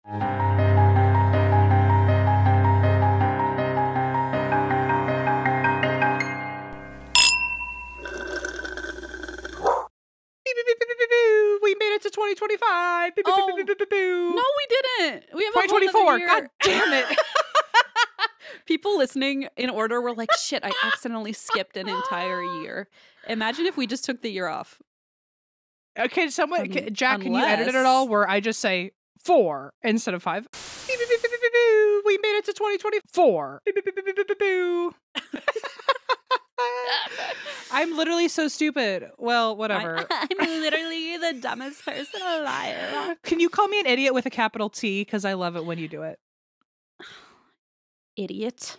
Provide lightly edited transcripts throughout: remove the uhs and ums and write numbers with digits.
We made it to 2025. Oh, no, we didn't. We have 2024. God damn it. People listening in order were like, shit, I accidentally skipped an entire year. Imagine if we just took the year off. Okay, Jack, can you edit it at all where I just say 4 instead of 5? We made it to 2024. I'm literally so stupid. Well, whatever. I'm literally the dumbest person alive. Can you call me an idiot with a capital T? Because I love it when you do it. Idiot.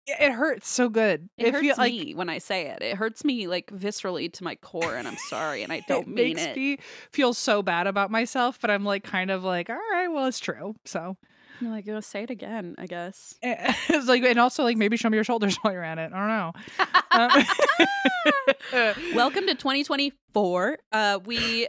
It hurts so good. It hurts me when I say it. It hurts me like viscerally to my core, and I'm sorry, and I don't mean it. Makes me feel so bad about myself, but I'm like kind of like, all right, well, it's true. So you're like, go say it again, I guess. It's like, and also like maybe show me your shoulders while you're at it. I don't know. Welcome to 2024. We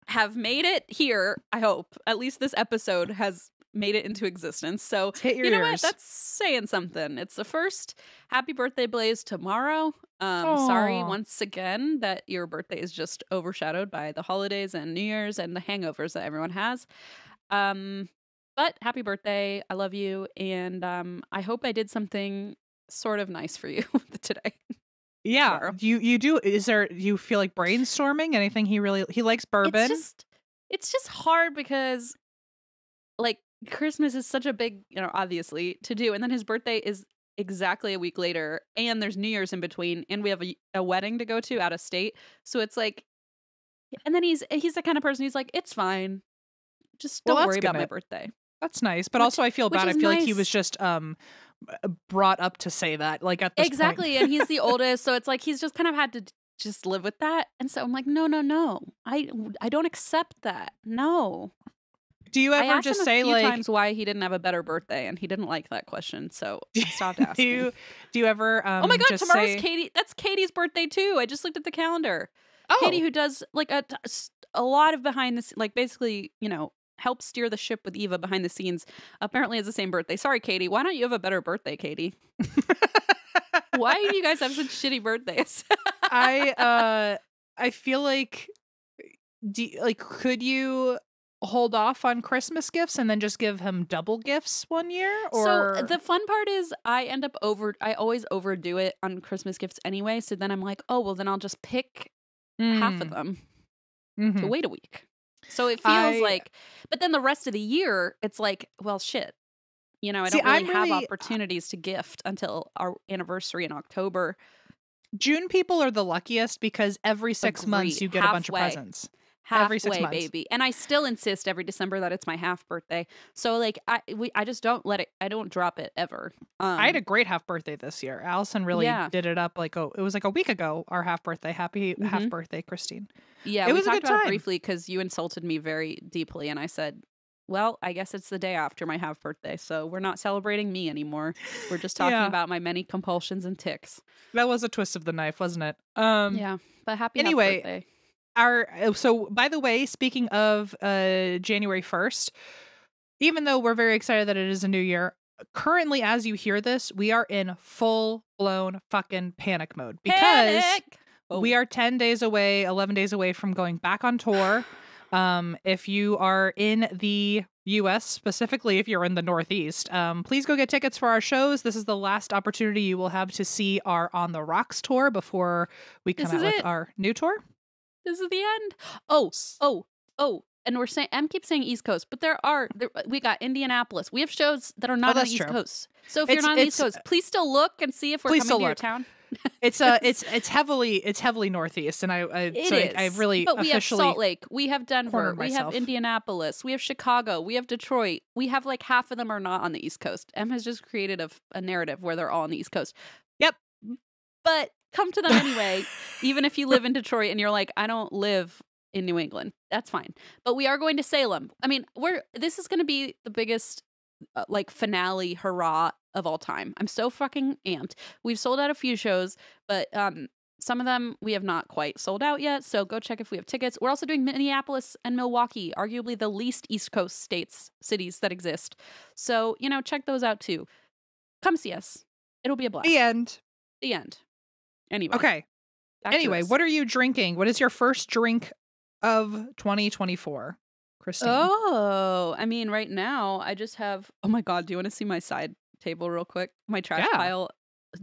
have made it here. I hope at least this episode has made it into existence. So you know what? That's saying something. It's the first. Happy birthday, Blaze, tomorrow. Sorry once again that your birthday is just overshadowed by the holidays and New Year's and the hangovers that everyone has. But happy birthday. I love you. And I hope I did something sort of nice for you today. Yeah. Tomorrow. You do. Do you feel like brainstorming? Anything he likes bourbon? It's just hard because like Christmas is such a big, obviously to do. And then his birthday is exactly a week later. And there's New Year's in between. And we have a wedding to go to out of state. So it's like, and then he's the kind of person who's like, it's fine. Just don't worry about my birthday. That's nice. But also I feel bad. I feel like he was just brought up to say that, like at this point. And he's the oldest. So it's like he's just kind of had to just live with that. And so I'm like, no. I don't accept that. No. Do you ever just say like times why he didn't have a better birthday, and he didn't like that question, so I stopped asking. Do you ever? Oh my god, tomorrow's Katie. That's Katie's birthday too. I just looked at the calendar. Oh. Katie, who does like a lot of behind the like basically helps steer the ship with Eva behind the scenes. Apparently, has the same birthday. Sorry, Katie. Why don't you have a better birthday, Katie? Why do you guys have such shitty birthdays? I feel like could you hold off on Christmas gifts and then just give him double gifts one year? Or so the fun part is I always overdo it on Christmas gifts anyway. So then I'm like, oh well, then I'll just pick half of them to wait a week. So it feels like, but then the rest of the year, it's like, well, shit. I don't really have opportunities to gift until our anniversary in October. June people are the luckiest because every 6 months you get a bunch of presents. Every 6 months, baby. And I still insist every December that it's my half birthday. So like I just don't let it. I don't drop it ever. I had a great half birthday this year. Allison really did it up it was like a week ago. Our half birthday. Happy half birthday, Christine. Yeah, we talked about it briefly because you insulted me very deeply, and I said, well, I guess it's the day after my half birthday, so we're not celebrating me anymore. We're just talking about my many compulsions and tics. That was a twist of the knife, wasn't it? Yeah, but happy half birthday. So by the way, speaking of January 1st, even though we're very excited that it is a new year, currently as you hear this, we are in full-blown fucking panic mode because we are 11 days away from going back on tour. If you are in the US, specifically if you're in the Northeast, please go get tickets for our shows. This is the last opportunity you will have to see our On the Rocks tour before we come out with our new tour. This is the end. Oh. And we're saying, Em keeps saying East Coast, but we got Indianapolis. We have shows that are not on the East Coast. So if you're not on the East Coast, please still look and see if we're coming to your town. It's heavily Northeast, and I really but we officially have Salt Lake, we have Denver, we have Indianapolis, we have Chicago, we have Detroit. We have like half of them are not on the East Coast. Em has just created a narrative where they're all on the East Coast. Yep, but come to them anyway. Even if you live in Detroit and you're like, I don't live in New England, that's fine. But we are going to Salem. I mean, this is going to be the biggest finale hurrah of all time. I'm so fucking amped. We've sold out a few shows, but Some of them we have not quite sold out yet, so go check if we have tickets. We're also doing Minneapolis and Milwaukee, arguably the least East Coast cities that exist. So, check those out too. Come see us. It'll be a blast. The end. The end. Anyway. Okay. Anyway, what are you drinking? What is your first drink of 2024, Christine? Oh, I mean, right now I just have, oh my God, do you want to see my side table real quick? My trash pile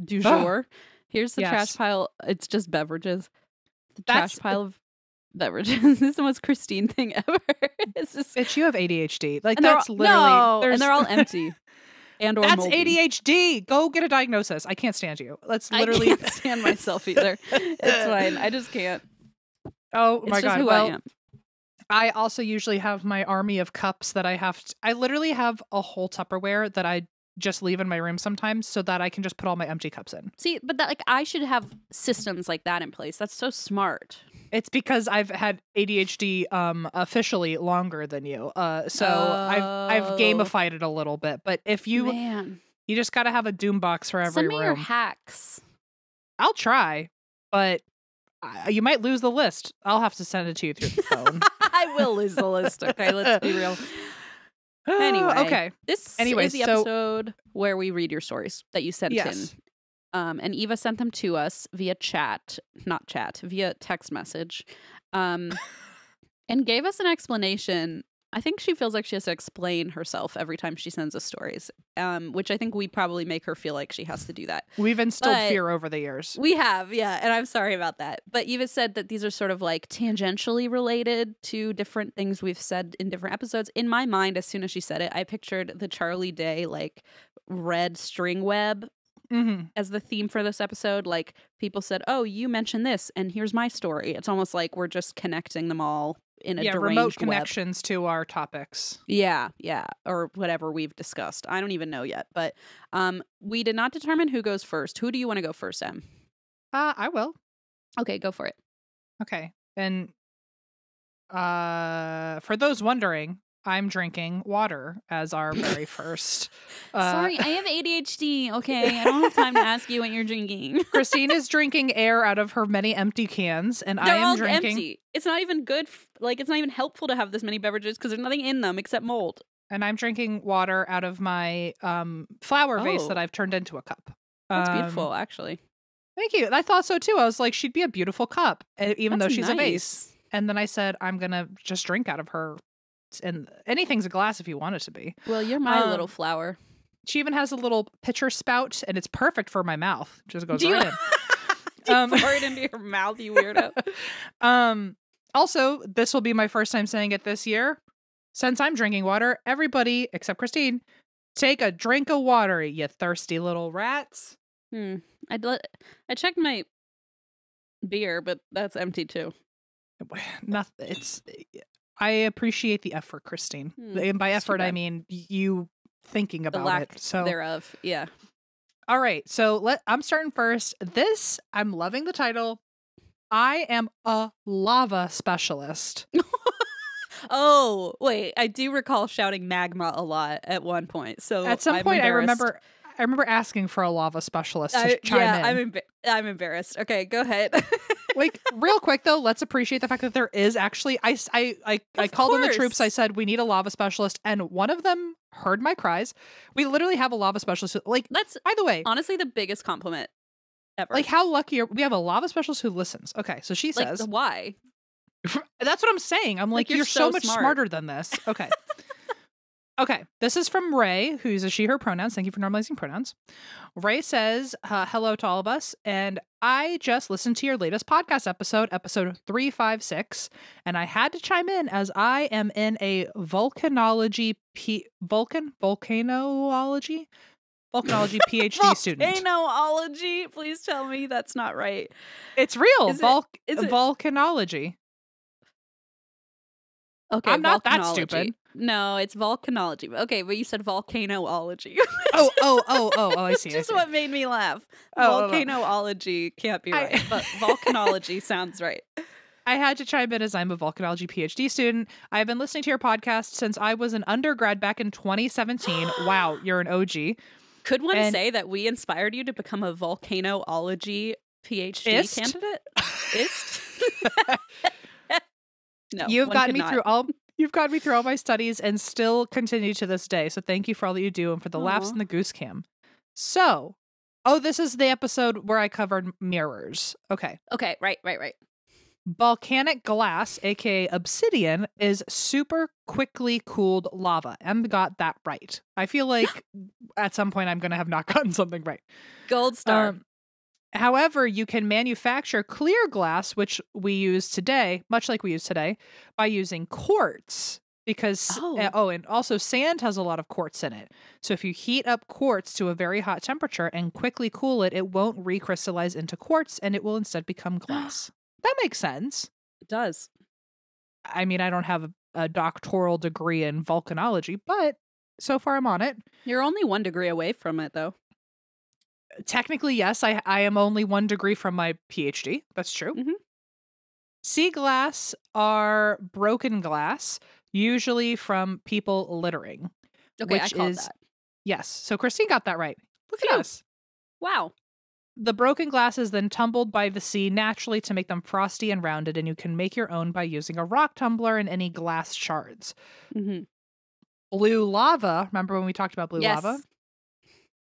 du jour. Here's the trash pile. It's just beverages. Trash pile of beverages. This is the most Christine thing ever. It's just, bitch, you have ADHD. Like, that's literally. No, and they're all empty. And or that's moldy. ADHD. Go get a diagnosis. I can't stand you. Let's literally. I can't stand myself either. It's fine. I just can't. Oh my God. Who well, I am. I also usually have my army of cups that I have. I literally have a whole Tupperware that I just leave in my room sometimes so that I can just put all my empty cups in. See, but I should have systems like that in place. That's so smart. It's because I've had ADHD officially longer than you. So I've gamified it a little bit. But if you you just got to have a doom box for every room. Send me your hacks. I'll try, but you might lose the list. I'll have to send it to you through the phone. I will lose the list. Okay, let's be real. Anyway, okay. This is the episode where we read your stories that you sent in. And Eva sent them to us via via text message, and gave us an explanation. I think she feels like she has to explain herself every time she sends us stories, which I think we probably make her feel like she has to do that. We've instilled fear over the years. We have, yeah, and I'm sorry about that. But Eva said that these are sort of like tangentially related to different things we've said in different episodes. In my mind, as soon as she said it, I pictured the Charlie Day, like, red string web as the theme for this episode. Like, people said, oh, you mentioned this, and here's my story. It's almost like we're just connecting them all in a deranged remote web. Connections to our topics. Yeah, or whatever we've discussed. I don't even know yet, but we did not determine who goes first. Who do you want to go first, Em? I will. Okay, go for it. Okay, and for those wondering, I'm drinking water as our very first. Sorry, I have ADHD. Okay, I don't have time to ask you what you're drinking. Christine is drinking air out of her many empty cans, and I am drinking. Empty. It's not even good. It's not even helpful to have this many beverages because there's nothing in them except mold. And I'm drinking water out of my flower vase that I've turned into a cup. That's beautiful, actually. Thank you. I thought so too. I was like, she'd be a beautiful cup, even though she's a vase. And then I said, I'm gonna just drink out of her. And anything's a glass if you want it to be. Well, you're my little flower. She even has a little pitcher spout, and it's perfect for my mouth. Just goes right in. Do you pour it into your mouth, you weirdo? Also, this will be my first time saying it this year. Since I'm drinking water, everybody except Christine, take a drink of water, you thirsty little rats. I checked my beer, but that's empty too. Nothing. I appreciate the effort, Christine. And by effort, I mean you thinking about it. So thereof, yeah. All right, so I'm starting first. I'm loving the title. I am a lava specialist. Oh, wait, I do recall shouting magma a lot at one point. So at some point, I remember asking for a lava specialist to chime in. I'm embarrassed. Okay, go ahead. Like, real quick though, let's appreciate the fact that there is actually. I called in the troops. I said we need a lava specialist, and one of them heard my cries. We literally have a lava specialist. Like, that's, by the way, honestly the biggest compliment ever. Like, how lucky we have a lava specialist who listens. Okay, so she says, like, why? That's what I'm saying. I'm like, you're so much smarter than this. Okay. Okay, this is from Ray, who uses she, her pronouns. Thank you for normalizing pronouns. Ray says, hello to all of us, and I just listened to your latest podcast episode 356, and I had to chime in as I am in a volcanology PhD student. Volcanology? Please tell me that's not right. It's real. Is it volcanology. Okay, I'm not that stupid. No, it's volcanology. Okay, but you said volcano-ology. I see. Just what made me laugh. Volcano-ology can't be right, but volcanology sounds right. I had to chime in as I'm a volcanology PhD student. I've been listening to your podcast since I was an undergrad back in 2017. Wow, you're an OG. Could one say that we inspired you to become a volcano-ology PhD candidate? Ist? No, You've gotten me through all my studies and still continue to this day. So thank you for all that you do and for the laughs and the goose cam. So, this is the episode where I covered mirrors. Okay. Okay, right. Volcanic glass, aka obsidian, is super quickly cooled lava. Em got that right. I feel like at some point I'm going to have not gotten something right. Gold star. However, you can manufacture clear glass, which we use today, much like we use today, by using quartz. Because, and also sand has a lot of quartz in it. So if you heat up quartz to a very hot temperature and quickly cool it, it won't recrystallize into quartz and it will instead become glass. That makes sense. It does. I mean, I don't have a doctoral degree in volcanology, but so far I'm on it. You're only 1 degree away from it, though. Technically, yes, I am only 1 degree from my PhD. That's true. Mm-hmm. Sea glass are broken glass, usually from people littering. Okay, I called that. Yes, so Christine got that right. Look at us. Wow. The broken glass is then tumbled by the sea naturally to make them frosty and rounded, and you can make your own by using a rock tumbler and any glass shards. Mm-hmm. Blue lava, remember when we talked about blue lava?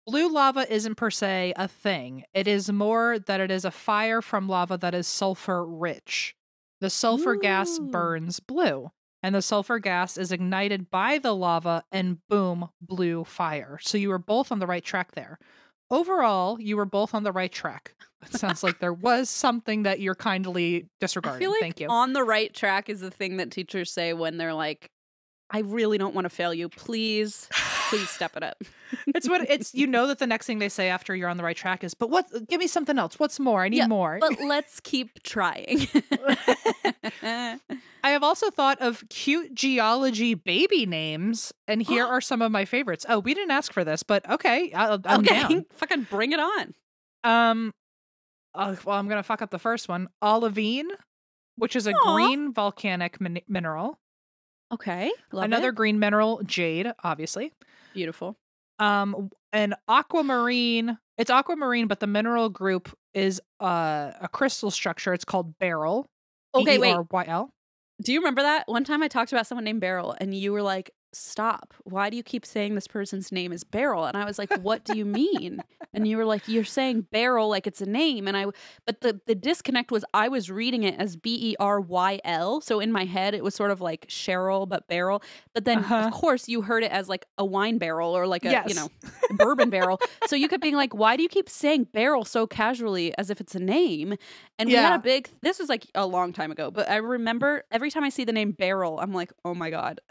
Blue lava isn't per se a thing. It is more that it is a fire from lava that is sulfur rich. The sulfur gas burns blue, and the sulfur gas is ignited by the lava and boom, blue fire. So you were both on the right track there. Overall, you were both on the right track. It sounds like there was something that you're kindly disregarding. I feel like Thank you. On the right track is the thing that teachers say when they're like, I really don't want to fail you. Please step it up. You know that the next thing they say after you're on the right track is, but give me something else. What's more? I need more. But let's keep trying. I have also thought of cute geology baby names, and here are some of my favorites. Oh, we didn't ask for this, but okay. I'm down. Fucking bring it on. Well, I'm going to fuck up the first one. Olivine, which is a green volcanic mineral. Okay. Another green mineral, jade, obviously. Beautiful. An aquamarine. It's aquamarine, but the mineral group is a crystal structure. It's called beryl. Okay, Beryl. Do you remember that? One time I talked about someone named Beryl, and you were like, stop. Why do you keep saying this person's name is Beryl? And I was like, what do you mean? And you were like, you're saying Beryl like it's a name. But the disconnect was I was reading it as Beryl. So in my head, it was sort of like Cheryl, but Beryl. But then, of course, you heard it as like a wine barrel or like a, bourbon barrel. So you kept being like, why do you keep saying Beryl so casually as if it's a name? And we had this was like a long time ago, but I remember every time I see the name Beryl, I'm like, oh my God.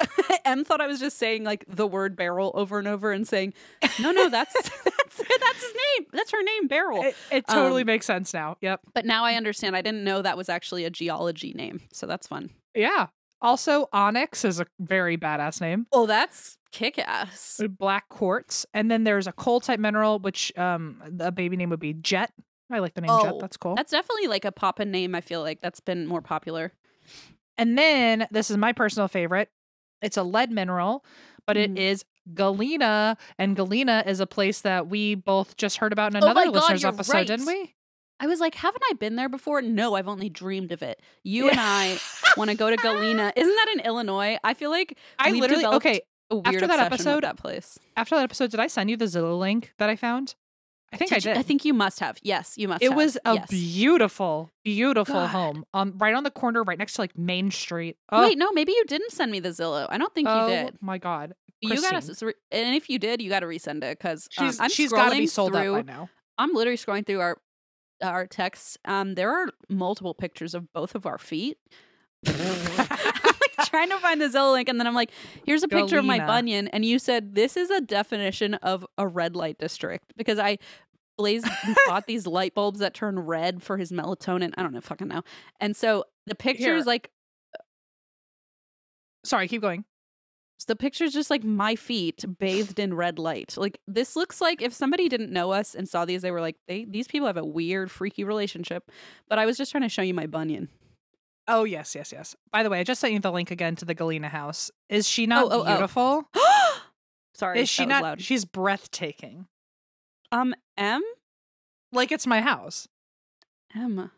Em thought I was just saying like the word barrel over and over and saying, no, that's his name. That's her name, Beryl. It totally makes sense now. Yep. But now I understand. I didn't know that was actually a geology name. So that's fun. Yeah. Also, onyx is a very badass name. Oh, that's kick-ass. Black quartz. And then there's a coal type mineral, which a baby name would be jet. I like the name Jet. That's cool. That's definitely like a pop-in name. I feel like that's been more popular. And then this is my personal favorite. It's a lead mineral, but it is galena. And galena is a place that we both just heard about in another listener's episode, didn't we? I was like, haven't I been there before? No, I've only dreamed of it. You and I want to go to Galena. Isn't that in Illinois? I feel like I literally a weird after that episode, with that place. After that episode, did I send you the Zillow link that I found? I think I did. I think you must have. Yes, you must have. It was a beautiful, beautiful home. Right on the corner, right next to like Main Street. Oh. Wait, no, maybe you didn't send me the Zillow. I don't think you did. Oh my God. You got to, and if you did, you got to resend it because she's got to be sold out by now. I'm literally scrolling through our texts. There are multiple pictures of both of our feet. Trying to find the Zillow link, and then I'm like, here's a picture of my bunion, and you said this is a definition of a red light district because Blaze bought these light bulbs that turn red for his melatonin. I don't know, fucking know. And so the picture is like, sorry, keep going. The picture is just like my feet bathed in red light. Like this looks like if somebody didn't know us and saw these, they were like, these people have a weird, freaky relationship. But I was just trying to show you my bunion. Oh, yes. By the way, I just sent you the link again to the Galena house. Is she not beautiful? Sorry, is she not? Loud. She's breathtaking. M? Like it's my house. Em,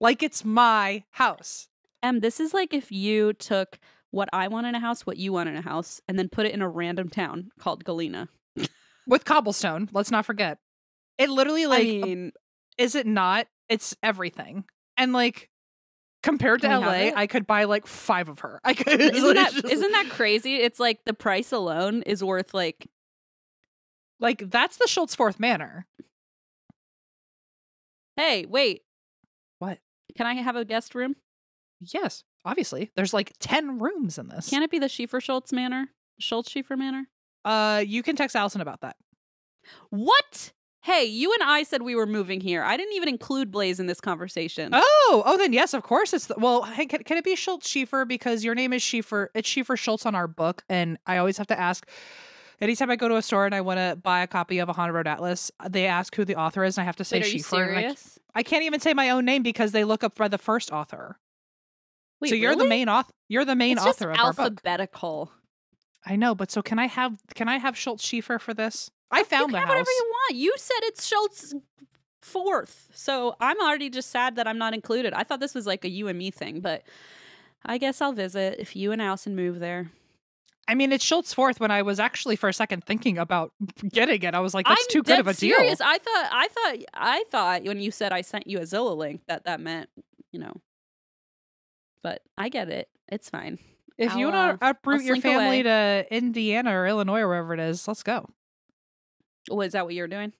Like it's my house. this is like if you took what I want in a house, what you want in a house, and then put it in a random town called Galena. With cobblestone, let's not forget. It literally, like, I mean, is it not? It's everything. And, like, compared to Can we have LA, it? I could buy, like, 5 of her. I could. isn't that crazy? It's like the price alone is worth like that's the Schultz Fourth Manor. Hey, wait. What? Can I have a guest room? Yes, obviously. There's, like, 10 rooms in this. Can it be the Schiefer Schultz Manor? Schultz Schiefer Manor? You can text Allison about that. What? Hey, you and I said we were moving here. I didn't even include Blaze in this conversation. Oh, then yes, of course it's well. Hey, can it be Schultz Schiefer because your name is Schiefer? It's Schiefer Schultz on our book, and I always have to ask. Anytime I go to a store and I want to buy a copy of a Haunted Road Atlas, they ask who the author is, and I have to say Wait, are you Schiefer. serious? I can't even say my own name because they look up by the first author. Wait, so you're really? the main author. You're the main It's author just of our book. alphabetical. I know, but so can I have Schultz Schiefer for this? I found you the can house. have whatever you want. You said it's Schultz Fourth, so I'm already just sad that I'm not included. I thought this was like a you and me thing, but I guess I'll visit if you and Allison move there. I mean, it's Schultz Fourth. When I was actually for a second thinking about getting it, I was like, "That's I'm too good of a serious. deal." I thought when you said I sent you a Zillow link that meant, you know. But I get it. It's fine. If you want to uproot your slink family away. to Indiana or Illinois or wherever it is, let's go. Oh, is that what you're doing?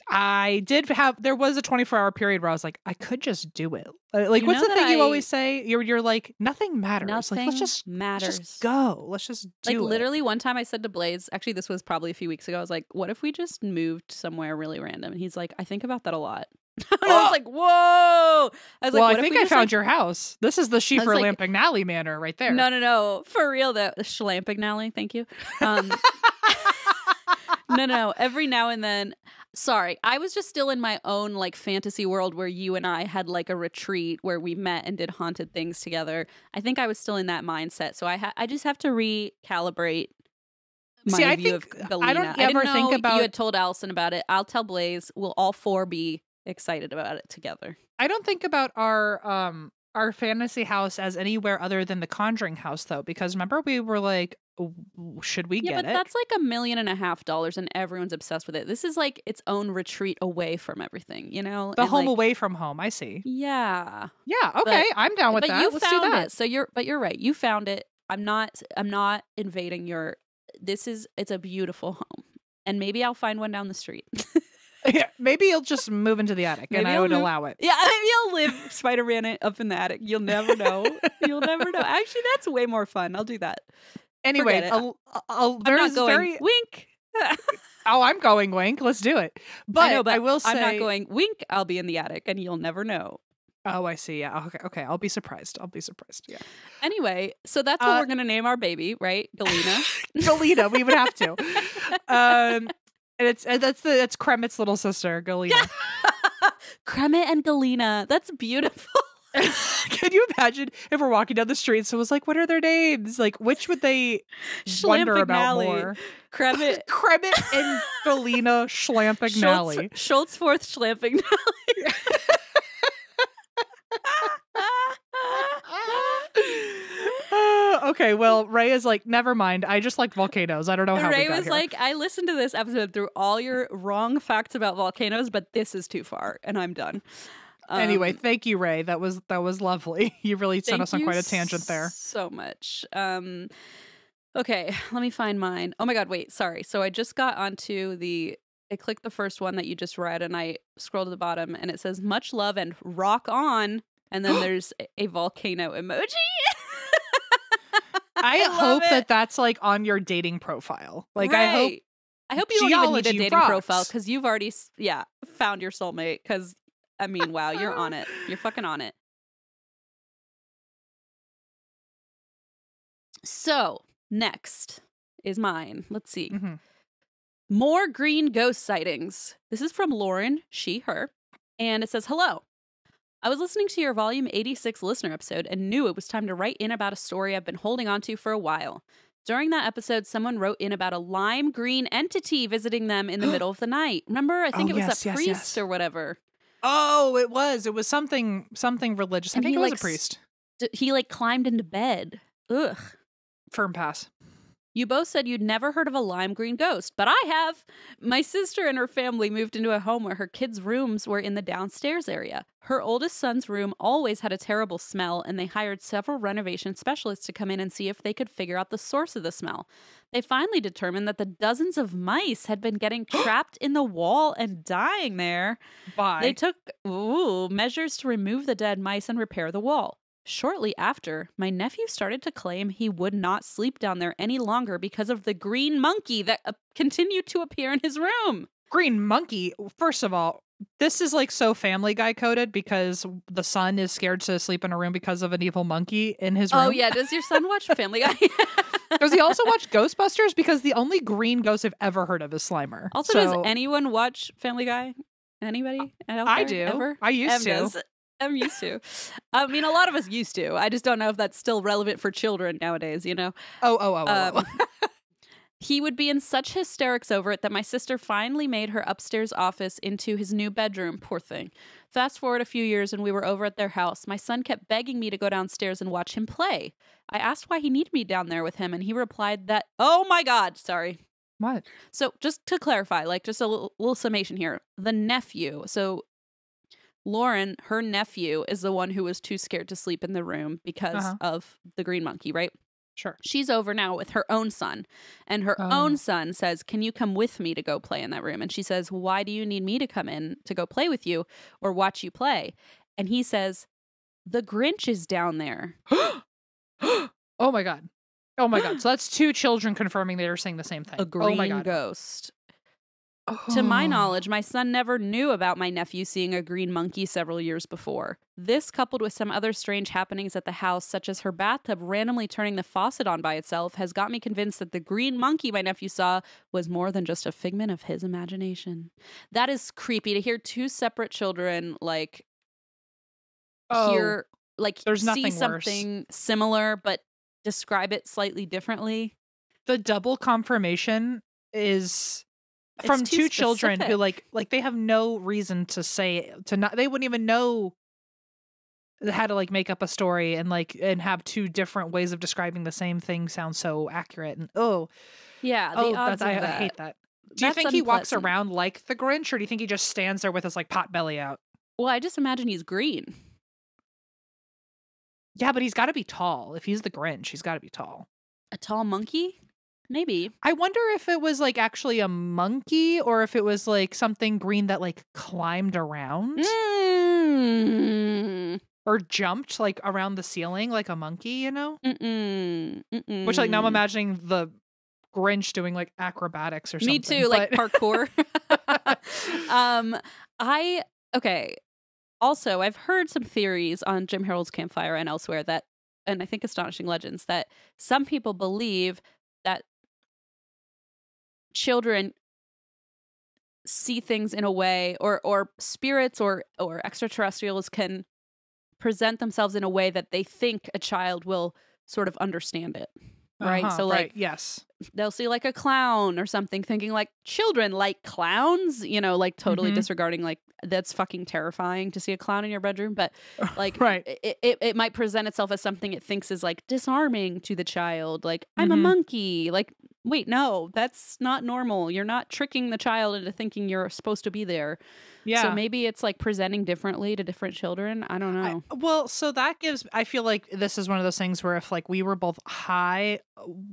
I did have. There was a 24-hour period where I was like, I could just do it. Like, You what's know the that thing you I- always say? You're like, nothing matters. Nothing like, let's just matters. go. Let's just do Like it. literally one time I said to Blaze, actually this was probably a few weeks ago, I was like, what if we just moved somewhere really random? And he's like, I think about that a lot. And I was like, whoa. I was well, like, I think I found your house. This is the Schiefer like- Lampignali Manor right there. No. For real though. The Schlampagnali, thank you. No. Every now and then. Sorry, I was just still in my own like fantasy world where you and I had like a retreat where we met and did haunted things together. I think I was still in that mindset, so I just have to recalibrate my See, I view think of Galena. I don't didn't ever know think about. you had told Allison about it. I'll tell Blaze. We'll all four be excited about it together. I don't think about our fantasy house as anywhere other than the Conjuring house, though, because remember we were like, should we Yeah, get but it? that's like $1.5 million and everyone's obsessed with it. This is like its own retreat away from everything, you know? The And, home like, away from home. I see. Yeah. Yeah. Okay. I'm down with But that. you Let's found do that. it. So you're right. You found it. I'm not invading your it's a beautiful home. And maybe I'll find one down the street. Yeah, maybe you'll just move into the attic, and Maybe I I'll would move- allow it. Yeah, maybe I'll live Spider-Man up in the attic. You'll never know. You'll never know. Actually, that's way more fun. I'll do that. Anyway, Forget it. I'll I'm there's not going very. wink. Oh, I'm going wink. Let's do it. But I will say, I'm not going wink. I'll be in the attic, and you'll never know. Oh, I see. Yeah. Okay. I'll be surprised. Yeah. Anyway, so that's what we're gonna name our baby, right? Galena. Galena. We would have to. And that's Kremit's little sister, Galena. Kremet and Galena. That's beautiful. Can you imagine if we're walking down the street and someone's like, what are their names? Like, which would they wonder about more? Kremet and Galena Schlampagnali. Schultz Fourth Schlampagnali. Okay, well, Ray is like, never mind. I just like volcanoes. I don't know how Ray we got was here. like, I listened to this episode through all your wrong facts about volcanoes, but this is too far, and I'm done. Anyway, thank you, Ray. That was lovely. You really sent us on quite a tangent there. So much. Okay, let me find mine. Oh my god, wait, sorry. So I just got onto I clicked the first one that you just read, and I scrolled to the bottom, and it says much love and rock on, and then there's a volcano emoji. I hope it. that's like on your dating profile. Like, right. I hope you don't even need a Geology dating rocks. profile because you've already found your soulmate. Because I mean, wow, you're on it. You're fucking on it. So next is mine. Let's see. Mhm. More green ghost sightings. This is from Lauren, she, her. And it says, hello. I was listening to your volume 86 listener episode and knew it was time to write in about a story I've been holding on to for a while. During that episode, someone wrote in about a lime green entity visiting them in the middle of the night. Remember? I think it was a priest or whatever. Oh, it was something religious. I think it was a priest. He like climbed into bed. Ugh. Firm pass. You both said you'd never heard of a lime green ghost, but I have. My sister and her family moved into a home where her kids' rooms were in the downstairs area. Her oldest son's room always had a terrible smell, and they hired several renovation specialists to come in and see if they could figure out the source of the smell. They finally determined that the dozens of mice had been getting trapped in the wall and dying there. They took measures to remove the dead mice and repair the wall. Shortly after, my nephew started to claim he would not sleep down there any longer because of the green monkey that continued to appear in his room. Green monkey? First of all, this is like so Family Guy coded because the son is scared to sleep in a room because of an evil monkey in his room. Oh, yeah. Does your son watch Family Guy? Does he also watch Ghostbusters? Because the only green ghost I've ever heard of is Slimer. Also, does anyone watch Family Guy? Anybody? I do. Ever? I used to. I'm used to. I mean, a lot of us used to. I just don't know if that's still relevant for children nowadays, you know? Oh. He would be in such hysterics over it that my sister finally made her upstairs office into his new bedroom. Poor thing. Fast forward a few years and we were over at their house. My son kept begging me to go downstairs and watch him play. I asked why he needed me down there with him, and he replied that, oh my God, sorry. What? So just to clarify, like just a little summation here. The nephew, so Lauren, her nephew, is the one who was too scared to sleep in the room because of the green monkey, right? Sure. She's over now with her own son, and her own son says, can you come with me to go play in that room? And she says, why do you need me to come in to go play with you or watch you play? And he says, the Grinch is down there. Oh my God. Oh my God. So that's two children confirming they are saying the same thing. A green ghost. To my knowledge, my son never knew about my nephew seeing a green monkey several years before. This, coupled with some other strange happenings at the house, such as her bathtub randomly turning the faucet on by itself, has got me convinced that the green monkey my nephew saw was more than just a figment of his imagination. That is creepy to hear two separate children, like, there's see something similar, but describe it slightly differently. The double confirmation is from two children who like they have no reason to say they wouldn't even know how to like make up a story and have two different ways of describing the same thing sound so accurate and I hate that. Do you think he walks around like the Grinch, or do you think he just stands there with his like pot belly out? Well, I just imagine he's green. Yeah, but he's got to be tall. If he's the Grinch, he's got to be tall. A tall monkey? Maybe. I wonder if it was like actually a monkey or if it was like something green that like climbed around or jumped like around the ceiling like a monkey, you know? Which like now I'm imagining the Grinch doing like acrobatics or something. Me too, like parkour. Okay. Also, I've heard some theories on Jim Harold's Campfire and elsewhere that, and I think Astonishing Legends, that some people believe that children see things in a way, or spirits or extraterrestrials can present themselves in a way that they think a child will sort of understand it. Right? So like, yes, they'll see like a clown or something thinking like children like clowns, you know, like totally disregarding like that's fucking terrifying to see a clown in your bedroom. But like, it might present itself as something it thinks is like disarming to the child. Like, I'm a monkey. Like, wait, no, that's not normal. You're not tricking the child into thinking you're supposed to be there. Yeah. So maybe it's like presenting differently to different children. I don't know. So that gives, I feel like this is one of those things where if like we were both high,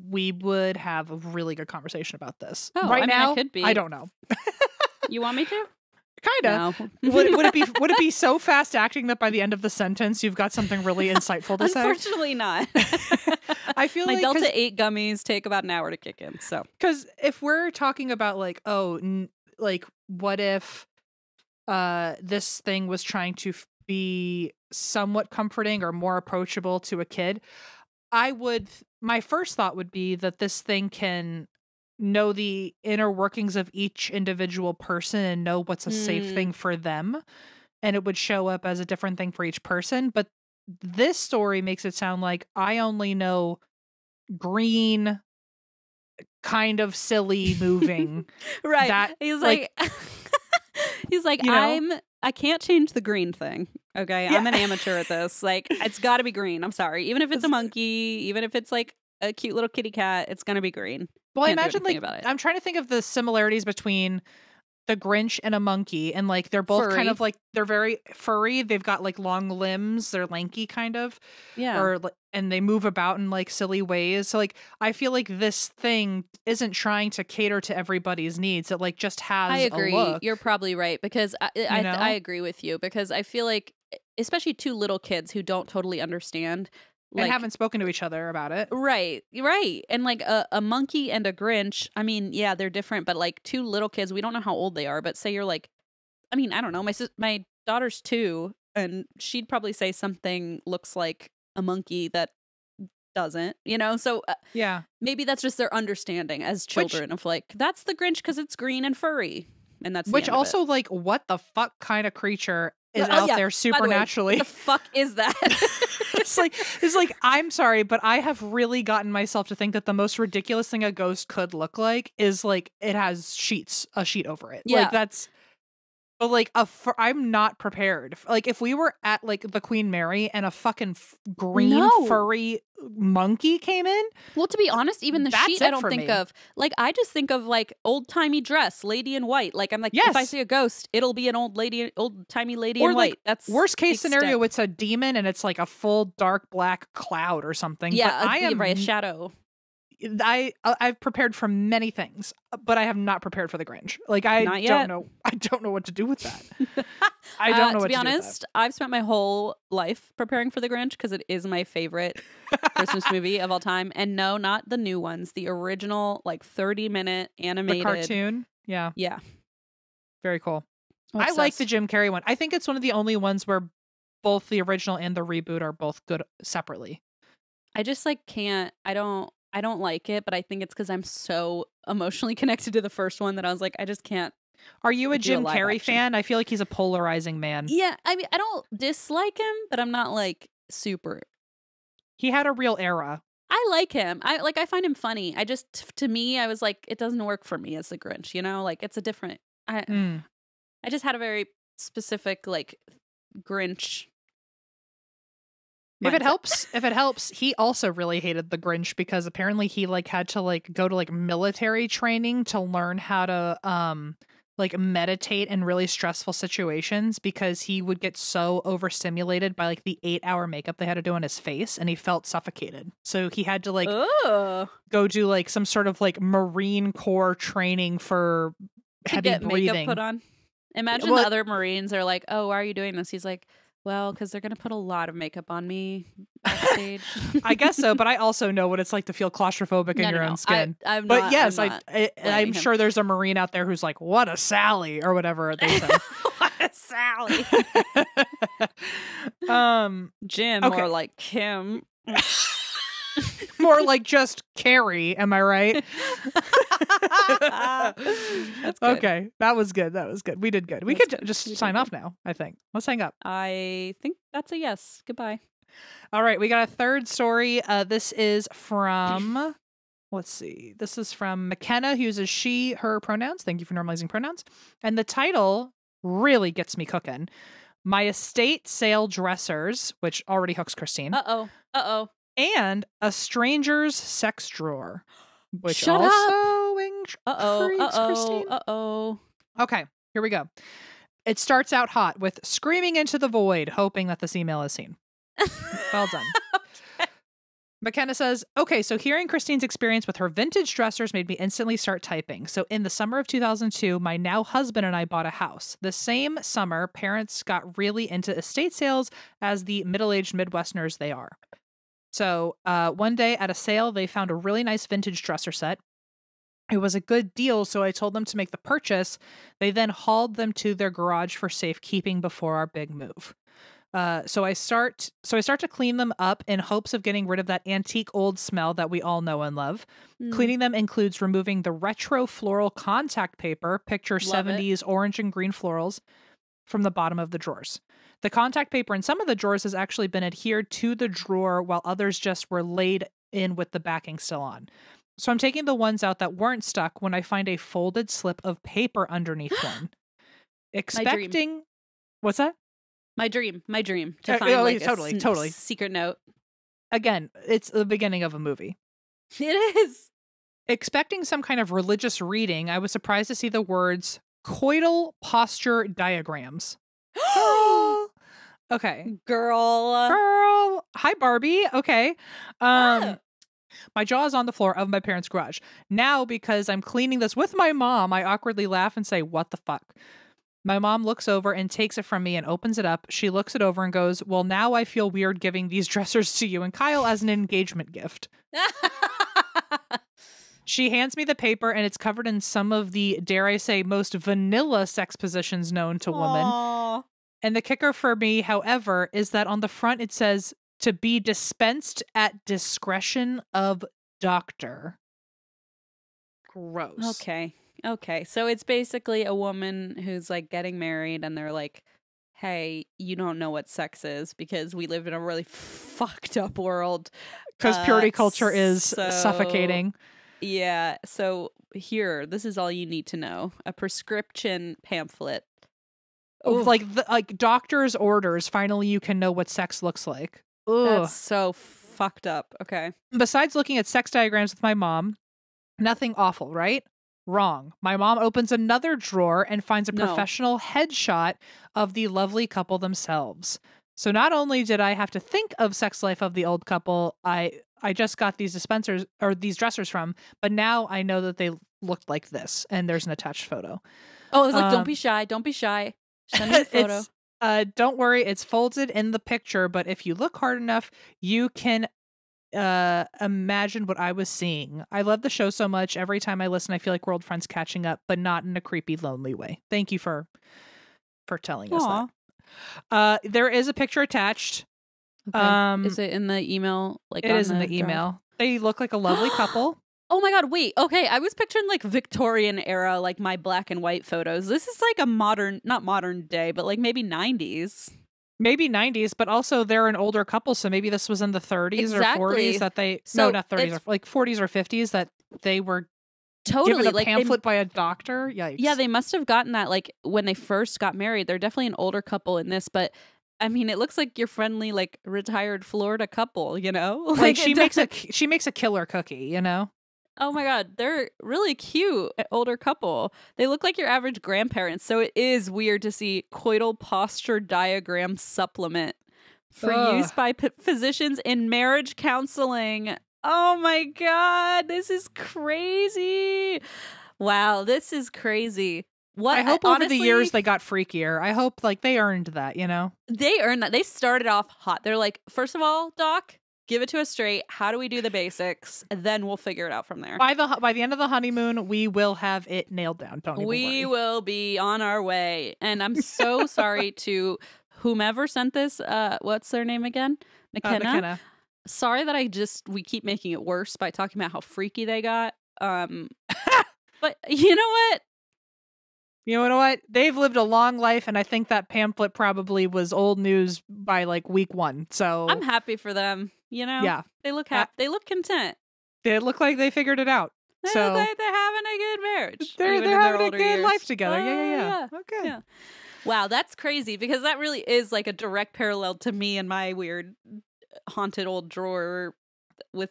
we would have a really good conversation about this. Oh, right now, I could be. I don't know. You want me to? Kind of. No. would it be so fast acting that by the end of the sentence you've got something really insightful to say? Unfortunately not. I feel my like Delta 8 gummies take about an hour to kick in. So because if we're talking about like like what if this thing was trying to be somewhat comforting or more approachable to a kid, my first thought would be that this thing can know the inner workings of each individual person and know what's a safe thing for them, and it would show up as a different thing for each person. But this story makes it sound like I only know green, kind of silly moving. Right. He's like He's like, You know? I can't change the green thing. Okay. Yeah. I'm an amateur at this. Like, it's got to be green. I'm sorry. Even if it's a monkey, even if it's like a cute little kitty cat, it's going to be green. Well, I Can't do imagine anything like about it. I'm trying to think of the similarities between the Grinch and a monkey, and like they're both Furry. kind of like they're very furry. They've got like long limbs. They're lanky, kind of. Yeah. And they move about in like silly ways. So like I feel like this thing isn't trying to cater to everybody's needs. It like just has I agree. a look. You're probably right because You know? I agree with you because I feel like especially two little kids who don't totally understand And like haven't spoken to each other about it. right. And like a monkey and a Grinch, I mean, yeah, they're different, but like two little kids, we don't know how old they are, but say you're like, I mean, I don't know, my daughter's 2 and she'd probably say something looks like a monkey that doesn't, so Yeah. maybe that's just their understanding as children of like, that's the Grinch because it's green and furry. And that's the Which end of also it. like what the fuck kind of creature is Oh, out yeah. there By the way, supernaturally? what the fuck is that? It's like I'm sorry, but I have really gotten myself to think that the most ridiculous thing a ghost could look like is like it has a sheet over it. Yeah. Like that's but like I'm not prepared. Like if we were at like the Queen Mary and a fucking green No. furry monkey came in, Well, to be honest, even the That's sheet it I don't for think me. of. Like, I just think of like old timey dress, lady in white. Like, I'm like, if I Yes. see a ghost, it'll be an old timey lady or in like white. That's worst case the scenario, extent. it's a demon and it's like a full dark black cloud or something. Yeah, but I am right, a shadow. I've prepared for many things, but I have not prepared for the Grinch. Like I Not don't yet. know. I don't know what to do with that. I don't know what to be to do with honest, I've spent my whole life preparing for the Grinch because it is my favorite Christmas movie of all time. And no, not the new ones, the original, like 30-minute that. animated The cartoon. Yeah, Yeah, very cool. I like the obsessed. Jim Carrey one. I think it's one of the only ones where both the original and the reboot are both good separately. I just like can't. I don't like it, but I think it's because I'm so emotionally connected to the first one that I was like, I just can't. Are you a Do a Jim live Carrey action. fan? I feel like he's a polarizing man. Yeah, I mean, I don't dislike him, but I'm not like super. He had a real era. I like him. I find him funny. I just to me, I was like, it doesn't work for me as the Grinch. Like it's a different. I just had a very specific like Grinch. If mindset. it helps, he also really hated the Grinch because apparently he like had to like go to like military training to learn how to like meditate in really stressful situations because he would get so overstimulated by like the 8-hour makeup they had to do on his face and he felt suffocated. So he had to like go do like some sort of like Marine Corps training for to heavy get breathing. makeup put on. Imagine Well, the other Marines are like, "Oh, why are you doing this?" He's like, "Well, because they're gonna put a lot of makeup on me backstage." I guess so, but I also know what it's like to feel claustrophobic in your own skin. I'm But not, yes, I'm not I'm blaming him. sure there's a Marine out there who's like, "What a Sally" or whatever they say. What a Sally. Jim, Okay. or like Kim. More like just Carrie. Am I right? That's good. Okay, that was good. That was good. We did good. We That's could good. just We did sign good. off now. I think. Let's hang up. I think that's a yes. Goodbye. All right, we got a third story. This is from. Let's see. This is from McKenna, who uses she, her pronouns. Thank you for normalizing pronouns. And the title really gets me cooking. My estate sale dressers, which already hooks Christine, Uh-oh. and a stranger's sex drawer, which Shut also intrigues Christine. Uh-oh. Okay, here we go. It starts out hot with screaming into the void, hoping that this email is seen. Well done. McKenna says, okay, so hearing Christine's experience with her vintage dressers made me instantly start typing. So in the summer of 2002, my now husband and I bought a house. The same summer, parents got really into estate sales as the middle-aged Midwesterners they are. So one day at a sale, they found a really nice vintage dresser set. It was a good deal, so I told them to make the purchase. They then hauled them to their garage for safekeeping before our big move. So I start to clean them up in hopes of getting rid of that antique old smell that we all know and love. Cleaning them includes removing the retro floral contact paper, picture Love 70s orange and green florals, from the bottom of the drawers. The contact paper in some of the drawers has actually been adhered to the drawer while others just were laid in with the backing still on. So I'm taking the ones out that weren't stuck when I find a folded slip of paper underneath one. expecting. What's that? My dream to find like totally secret note. Again, it's the beginning of a movie. It is. Expecting some kind of religious reading, I was surprised to see the words coital posture diagrams. Okay. Girl. Hi, Barbie. Okay. My jaw is on the floor of my parents' garage. Now, because I'm cleaning this with my mom, I awkwardly laugh and say, what the fuck? My mom looks over and takes it from me and opens it up. She looks it over and goes, well, now I feel weird giving these dressers to you and Kyle as an engagement gift. She hands me the paper and it's covered in some of the, dare I say, most vanilla sex positions known to women. And the kicker for me, however, is that on the front it says, to be dispensed at discretion of doctor. Gross. Okay. So it's basically a woman who's like getting married and they're like, hey, you don't know what sex is because we live in a really fucked up world. Because purity culture is suffocating. Yeah. So here, this is all you need to know. A prescription pamphlet. Of like doctor's orders. Finally, you can know what sex looks like. Ugh. That's so fucked up. Okay. Besides looking at sex diagrams with my mom, nothing awful, right? Wrong. My mom opens another drawer and finds a professional headshot of the lovely couple themselves. So not only did I have to think of sex life of the old couple I just got these dispensers or these dressers from, but now I know that they looked like this, and there's an attached photo. Oh, I was like, don't be shy. Don't be shy. Send me a photo. Don't worry, it's folded in the picture, but if you look hard enough, you can imagine what I was seeing. I love the show so much. Every time I listen, I feel like we're old friends catching up, but not in a creepy, lonely way. Thank you for telling us that. There is a picture attached. Okay. Is it in the email? Like it is in the email. They look like a lovely couple. Oh my God, wait. Okay, I was picturing like Victorian era, like my black and white photos. This is like a modern, not modern day, but like maybe 90s. Maybe 90s, but also they're an older couple, so maybe this was in the 30s or 40s that they... no, not 30s, or like 40s or 50s that they were given a pamphlet by a doctor. Yikes. Yeah, they must have gotten that like when they first got married. They're definitely an older couple in this, but I mean, it looks like your friendly, like retired Florida couple, you know? Like she makes a killer cookie, you know? Oh my God, they're really cute, older couple. They look like your average grandparents, so it is weird to see coital posture diagram supplement for use by physicians in marriage counseling. Oh my God, this is crazy. Wow, this is crazy. I hope over the years they got freakier. I hope like they earned that, you know? They earned that. They started off hot. They're like, first of all, doc, give it to us straight. How do we do the basics? And then we'll figure it out from there. By the end of the honeymoon, we will have it nailed down. Don't even worry. We will be on our way. And I'm so sorry to whomever sent this. What's their name again? McKenna. Sorry that we keep making it worse by talking about how freaky they got. But you know what? You know what? They've lived a long life, and I think that pamphlet probably was old news by like week 1. So I'm happy for them. You know, yeah, they look happy. They look content. They look like they figured it out. They look like they're having a good marriage. They're having a good life together. Yeah. Okay. Yeah. Wow, that's crazy because that really is like a direct parallel to me and my weird haunted old drawer with.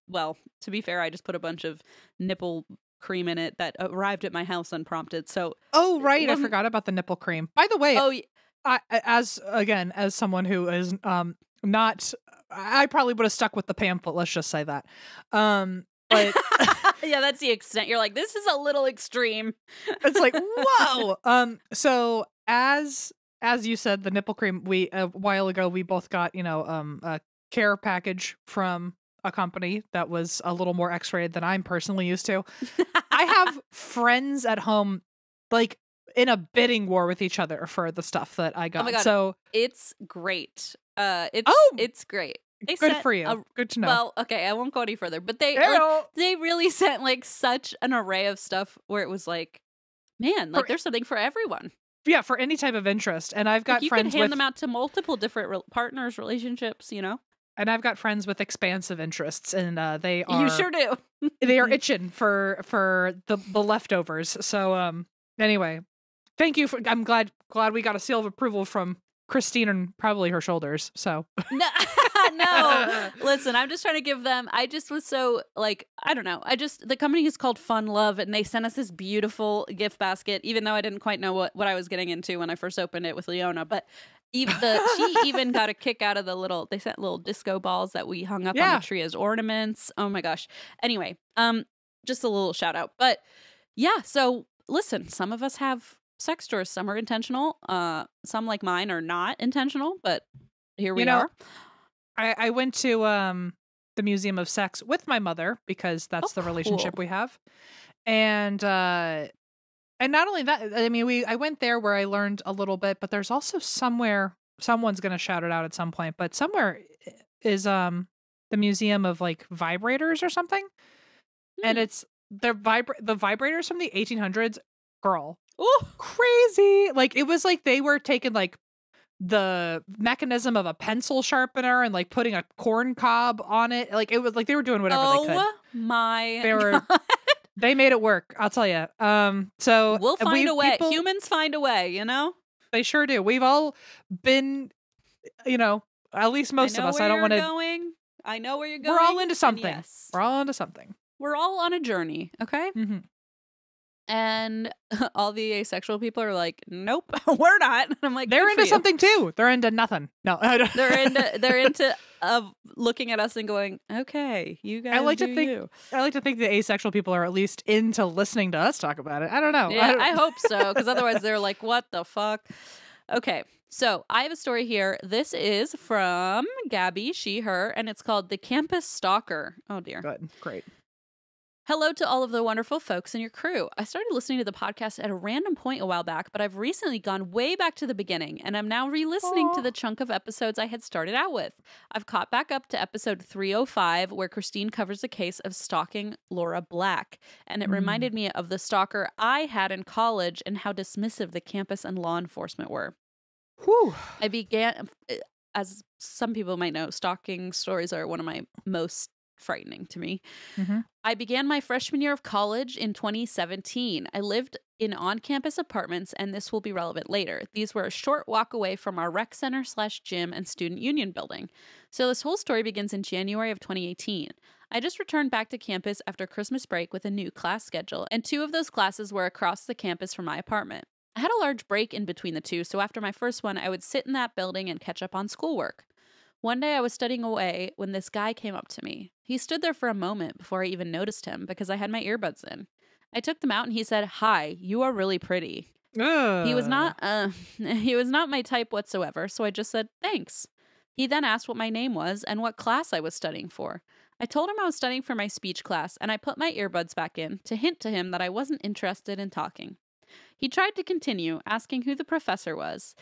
Well, to be fair, I just put a bunch of nipple cream in it that arrived at my house unprompted. So I forgot about the nipple cream. By the way, as someone who is not, I probably would have stuck with the pamphlet. Let's just say that. But yeah, that's the extent. You're like, this is a little extreme. It's like, whoa. So as you said, the nipple cream. We a while ago we both got a care package from a company that was a little more X-rated than I'm personally used to. I have friends at home like in a bidding war with each other for the stuff that I got. Oh my God. So it's great. It's great. Good for you. Good to know. Well, okay, I won't go any further, but they really sent like such an array of stuff where it was like, man, like there's something for everyone. Yeah, for any type of interest. And I've got friends can hand them out to multiple different partners, relationships, you know? And I've got friends with expansive interests, and they are... You sure do. They are itching for the leftovers. So, anyway, Thank you. I'm glad we got a seal of approval from Christine and probably her shoulders. So No, no. Listen, I'm just trying to give them. I just was so like, I don't know. The company is called Fun Love, and they sent us this beautiful gift basket, even though I didn't quite know what I was getting into when I first opened it with Leona. But she even got a kick out of they sent little disco balls that we hung up on the tree as ornaments. Oh my gosh. Anyway, just a little shout out. But yeah, so listen, some of us have sex tours. Some are intentional. Some, like mine, are not intentional, but here we are. I went to the Museum of Sex with my mother because that's the relationship we have. And not only that, I mean, I went there where I learned a little bit, but there's also someone someone's going to shout it out at some point, but somewhere is the Museum of like vibrators or something. And it's the vibrators from the 1800s, girl. Ooh. Crazy. Like, it was like they were taking like the mechanism of a pencil sharpener and like putting a corn cob on it. Like, it was like they were doing whatever they could. Oh my God. They made it work, I'll tell you. So we'll find a way. Humans find a way, you know? They sure do. We've all been, at least most of us. I don't want to. I know where you're going. We're all into something. Yes. We're all into something. We're all on a journey, okay? Mm-hmm. And all the asexual people are like, nope, we're not. And I'm like, they're into something too. They're into nothing. No, they're into looking at us and going, okay, you guys. I like to think the asexual people are at least into listening to us talk about it. I don't know. Yeah, I hope so, because otherwise they're like, what the fuck? Okay, so I have a story here. This is from Gabby, she, her, and it's called The Campus Stalker. Oh dear. Good, great. Hello to all of the wonderful folks in your crew. I started listening to the podcast at a random point a while back, but I've recently gone way back to the beginning, and I'm now re-listening to the chunk of episodes I had started out with. I've caught back up to episode 305, where Christine covers the case of stalking Laura Black, and it reminded me of the stalker I had in college and how dismissive the campus and law enforcement were. Whew. I began, as some people might know, stalking stories are one of my most frightening to me. Mm-hmm. I began my freshman year of college in 2017. I lived in on-campus apartments, and this will be relevant later. These were a short walk away from our rec center / gym and student union building. So this whole story begins in January of 2018. I just returned back to campus after Christmas break with a new class schedule, and 2 of those classes were across the campus from my apartment. I had a large break in between the 2, so after my first one, I would sit in that building and catch up on schoolwork. One day I was studying away when this guy came up to me. He stood there for a moment before I even noticed him because I had my earbuds in. I took them out and he said, "Hi, you are really pretty." He was not my type whatsoever, so I just said, "Thanks." He then asked what my name was and what class I was studying for. I told him I was studying for my speech class, and I put my earbuds back in to hint to him that I wasn't interested in talking. He tried to continue, asking who the professor was.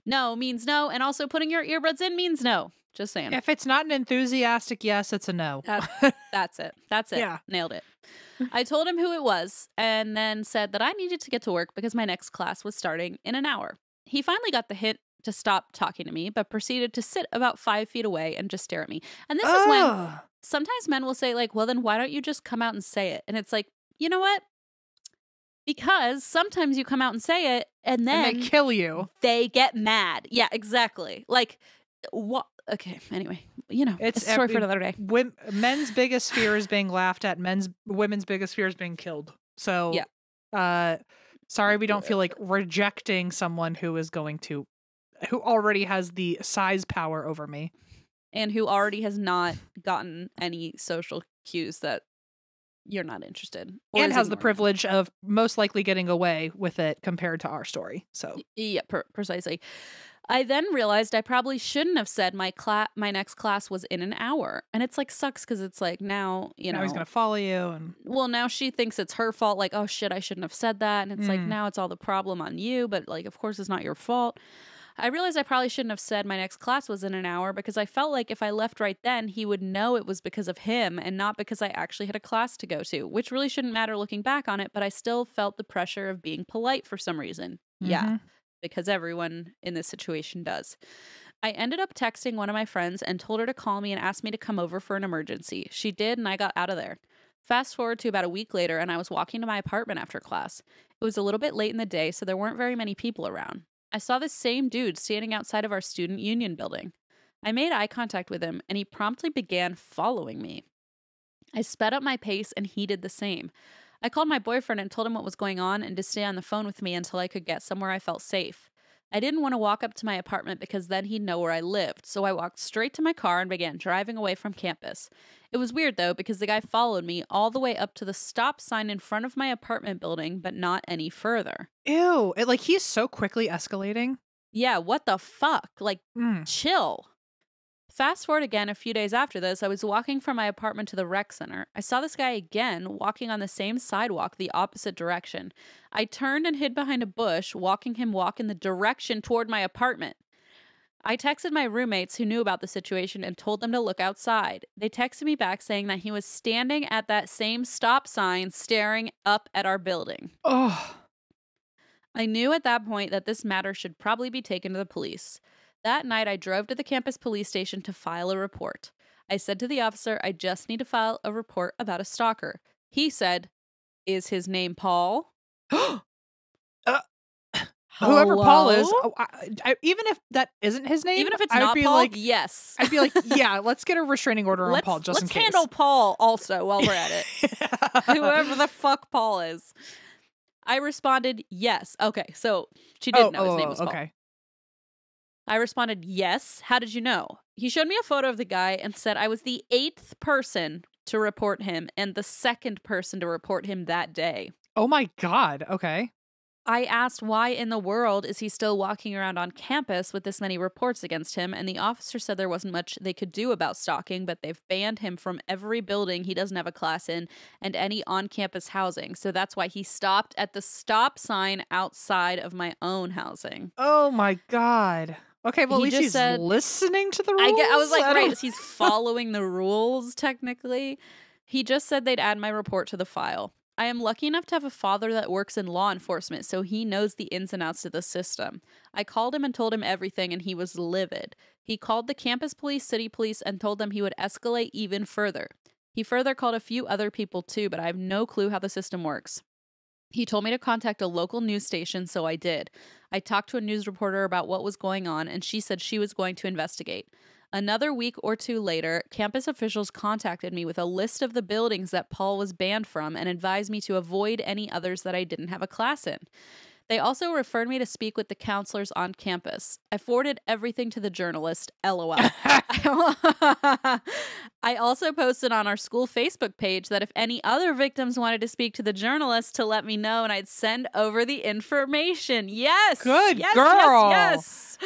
No means no, and also putting your earbuds in means no. Just saying. If it's not an enthusiastic yes, it's a no. That's it. That's it. Yeah. Nailed it. I told him who it was and then said that I needed to get to work because my next class was starting in an hour. He finally got the hint to stop talking to me, but proceeded to sit about 5 feet away and just stare at me. And this is when sometimes men will say, like, well, then why don't you just come out and say it? And it's like, you know what? Because sometimes you come out and say it and then they kill you. They get mad. Yeah, exactly. Like, what? Okay, anyway, it's a story for another day. Men's biggest fear is being laughed at. Women's biggest fear is being killed. So, yeah. Sorry, we don't feel like rejecting someone who already has the size power over me. And who already has not gotten any social cues that you're not interested. And has the privilege of most likely getting away with it compared to our story. So, yeah, precisely. I then realized I probably shouldn't have said my next class was in an hour. And it's like sucks because it's like now, now he's going to follow you. And well, now she thinks it's her fault. Like, oh shit, I shouldn't have said that. And it's like now it's all the problem on you. But like, of course, it's not your fault. I realized I probably shouldn't have said my next class was in an hour because I felt like if I left right then, he would know it was because of him and not because I actually had a class to go to, which really shouldn't matter looking back on it. But I still felt the pressure of being polite for some reason. Mm-hmm. Yeah. Because everyone in this situation does. I ended up texting one of my friends and told her to call me and ask me to come over for an emergency. She did, and I got out of there. Fast forward to about a week later, and I was walking to my apartment after class. It was a little bit late in the day, so there weren't very many people around. I saw this same dude standing outside of our student union building. I made eye contact with him, and he promptly began following me. I sped up my pace, and he did the same. I called my boyfriend and told him what was going on and to stay on the phone with me until I could get somewhere I felt safe. I didn't want to walk up to my apartment because then he'd know where I lived, so I walked straight to my car and began driving away from campus. It was weird, though, because the guy followed me all the way up to the stop sign in front of my apartment building, but not any further. Ew. He's so quickly escalating. Yeah, what the fuck? Chill. Fast forward again a few days after this, I was walking from my apartment to the rec center. I saw this guy again walking on the same sidewalk the opposite direction. I turned and hid behind a bush, watching him walk in the direction toward my apartment. I texted my roommates who knew about the situation and told them to look outside. They texted me back saying that he was standing at that same stop sign staring up at our building. Oh. I knew at that point that this matter should probably be taken to the police. That night, I drove to the campus police station to file a report. I said to the officer, I just need to file a report about a stalker. He said, is his name Paul? Whoever Paul is, even if that isn't his name, even if it's not Paul, yes. I'd be like, yeah, let's get a restraining order on Paul just in case. Let's handle Paul also while we're at it. Whoever the fuck Paul is. I responded, yes. Okay, so she didn't know his name was Paul. Okay. I responded, yes. How did you know? He showed me a photo of the guy and said I was the 8th person to report him and the 2nd person to report him that day. Oh my God. Okay. I asked why in the world is he still walking around on campus with this many reports against him, and the officer said there wasn't much they could do about stalking, but they've banned him from every building he doesn't have a class in and any on-campus housing, so that's why he stopped at the stop sign outside of my own housing. Oh my God. Okay, well, at least he's listening to the rules. I was like, right, he's following the rules, technically. He just said they'd add my report to the file. I am lucky enough to have a father that works in law enforcement, so he knows the ins and outs of the system. I called him and told him everything, and he was livid. He called the campus police, city police, and told them he would escalate even further. He further called a few other people too, but I have no clue how the system works. He told me to contact a local news station, so I did. I talked to a news reporter about what was going on, and she said she was going to investigate. Another week or two later, campus officials contacted me with a list of the buildings that Paul was banned from and advised me to avoid any others that I didn't have a class in. They also referred me to speak with the counselors on campus. I forwarded everything to the journalist, LOL. I also posted on our school Facebook page that if any other victims wanted to speak to the journalist to let me know and I'd send over the information. Yes! Good girl! Yes!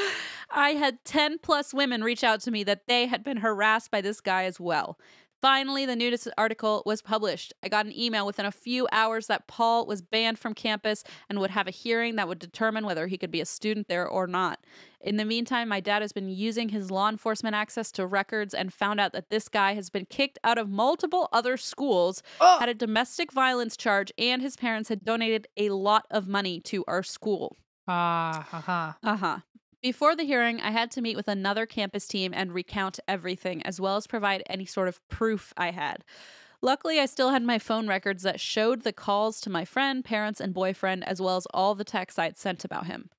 I had 10 plus women reach out to me that they had been harassed by this guy as well. Finally, the news article was published. I got an email within a few hours that Paul was banned from campus and would have a hearing that would determine whether he could be a student there or not. In the meantime, my dad has been using his law enforcement access to records and found out that this guy has been kicked out of multiple other schools, had a domestic violence charge, and his parents had donated a lot of money to our school. Before the hearing, I had to meet with another campus team and recount everything, as well as provide any sort of proof I had. Luckily, I still had my phone records that showed the calls to my friend, parents, and boyfriend, as well as all the texts I'd sent about him.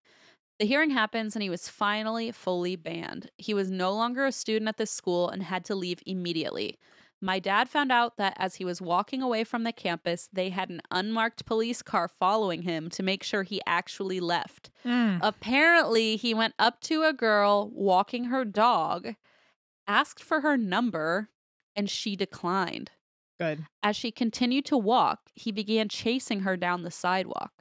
The hearing happens, and he was finally fully banned. He was no longer a student at this school and had to leave immediately. My dad found out that as he was walking away from the campus, they had an unmarked police car following him to make sure he actually left. Apparently, he went up to a girl walking her dog, asked for her number, and she declined. Good. As she continued to walk, he began chasing her down the sidewalk.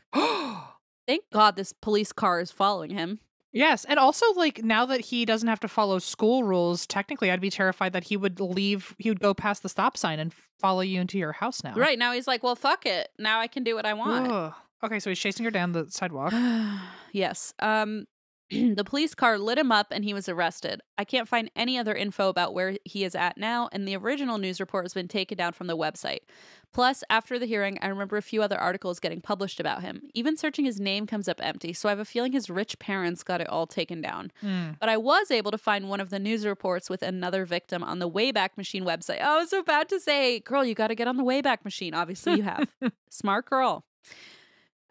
Thank God this police car is following him. Yes, and also, like, now that he doesn't have to follow school rules, technically I'd be terrified that he would go past the stop sign and follow you into your house now. Right, now he's like, well, fuck it. Now I can do what I want. Ugh. Okay, so he's chasing her down the sidewalk. Yes. The police car lit him up and he was arrested. I can't find any other info about where he is at now, and the original news report has been taken down from the website. Plus, after the hearing, I remember a few other articles getting published about him. Even searching his name comes up empty, so I have a feeling his rich parents got it all taken down. But I was able to find one of the news reports with another victim on the Wayback Machine website. Oh, I was about to say, girl, you got to get on the Wayback Machine. Obviously, you have. Smart girl.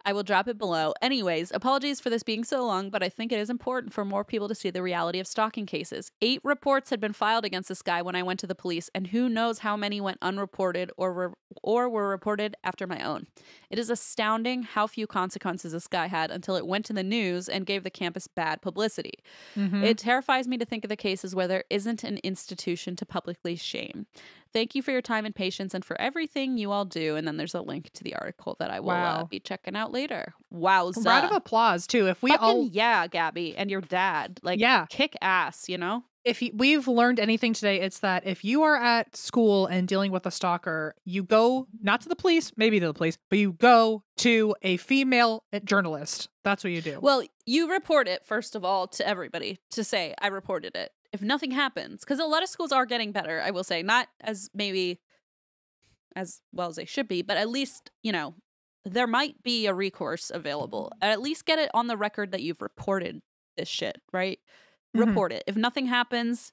I will drop it below. Anyways, apologies for this being so long, but I think it is important for more people to see the reality of stalking cases. 8 reports had been filed against this guy when I went to the police, and who knows how many went unreported or were reported after my own. It is astounding how few consequences this guy had until it went to the news and gave the campus bad publicity. It terrifies me to think of the cases where there isn't an institution to publicly shame. Thank you for your time and patience and for everything you all do. And then there's a link to the article that I will be checking out later. Wowza. Round of applause, too. If we yeah, Gabby, and your dad. Like, kick ass, you know? If we've learned anything today, it's that if you are at school and dealing with a stalker, you go not to the police, maybe to the police, but you go to a female journalist. That's what you do. Well, you report it, first of all, to everybody to say, I reported it. If nothing happens, because a lot of schools are getting better, I will say, not as maybe as well as they should be, but at least, you know, there might be a recourse available. At least get it on the record that you've reported this shit, right? Report it. If nothing happens,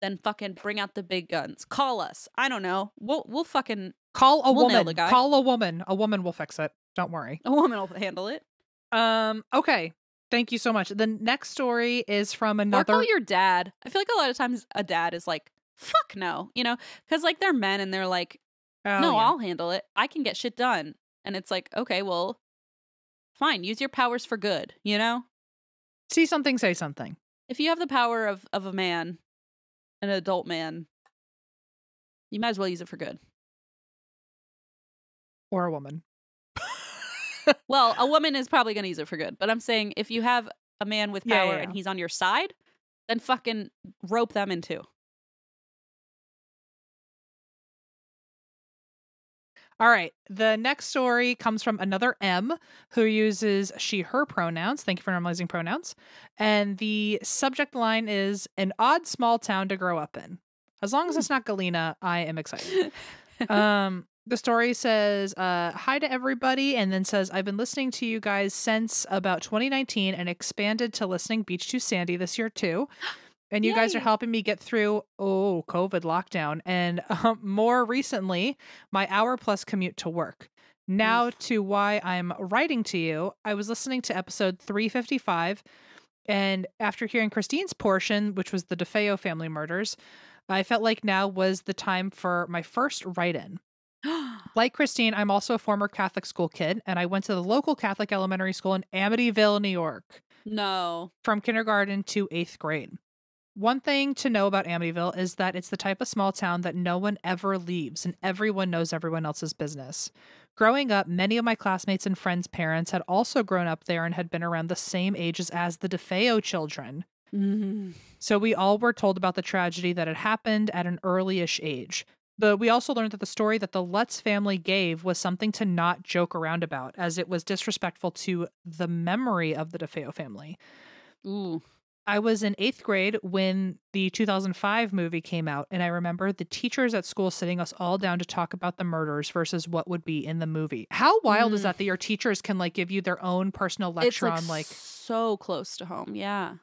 then fucking bring out the big guns. Call us. I don't know. We'll fucking call a woman. Nail the guy. Call a woman. A woman will fix it. Don't worry. A woman will handle it. Okay. Thank you so much. The next story is from another. Or call your dad. I feel like a lot of times a dad is like, fuck no, you know, because like they're men and they're like, I'll handle it. I can get shit done. And it's like, okay, well, fine. Use your powers for good, you know? See something, say something. If you have the power of a man, an adult man, you might as well use it for good. Or a woman. Well, a woman is probably going to use it for good. But I'm saying if you have a man with power and he's on your side, then fucking rope them in too. All right. The next story comes from another M who uses she, her pronouns. Thank you for normalizing pronouns. And the subject line is an odd small town to grow up in. As long as it's not Galena, I am excited. The story says, hi to everybody, and then says, I've been listening to you guys since about 2019 and expanded to listening Beach to Sandy this year too. And you guys are helping me get through, COVID lockdown. And more recently, my hour-plus commute to work. Now to why I'm writing to you. I was listening to episode 355, and after hearing Christine's portion, which was the DeFeo family murders, I felt like now was the time for my first write-in. Like Christine, I'm also a former Catholic school kid, and I went to the local Catholic elementary school in Amityville, New York. No. From kindergarten to 8th grade. One thing to know about Amityville is that it's the type of small town that no one ever leaves, and everyone knows everyone else's business. Growing up, many of my classmates and friends' parents had also grown up there and had been around the same ages as the DeFeo children. So we all were told about the tragedy that had happened at an early-ish age. We also learned that the story that the Lutz family gave was something to not joke around about, as it was disrespectful to the memory of the DeFeo family. Ooh. I was in 8th grade when the 2005 movie came out, and I remember the teachers at school sitting us all down to talk about the murders versus what would be in the movie. How wild is that your teachers can give you their own personal lecture on so close to home, yeah.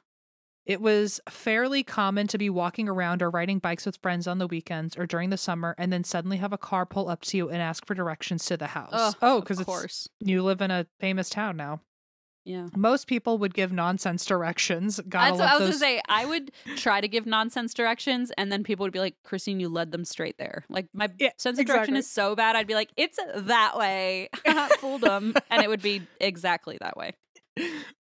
It was fairly common to be walking around or riding bikes with friends on the weekends or during the summer and then suddenly have a car pull up to you and ask for directions to the house. Because you live in a famous town now. Yeah. Most people would give nonsense directions. That's what I was going to say. I would try to give nonsense directions, and then people would be like, Christine, you led them straight there. Like, my sense of direction is so bad, I'd be like, it's that way. Fooled them. And it would be exactly that way.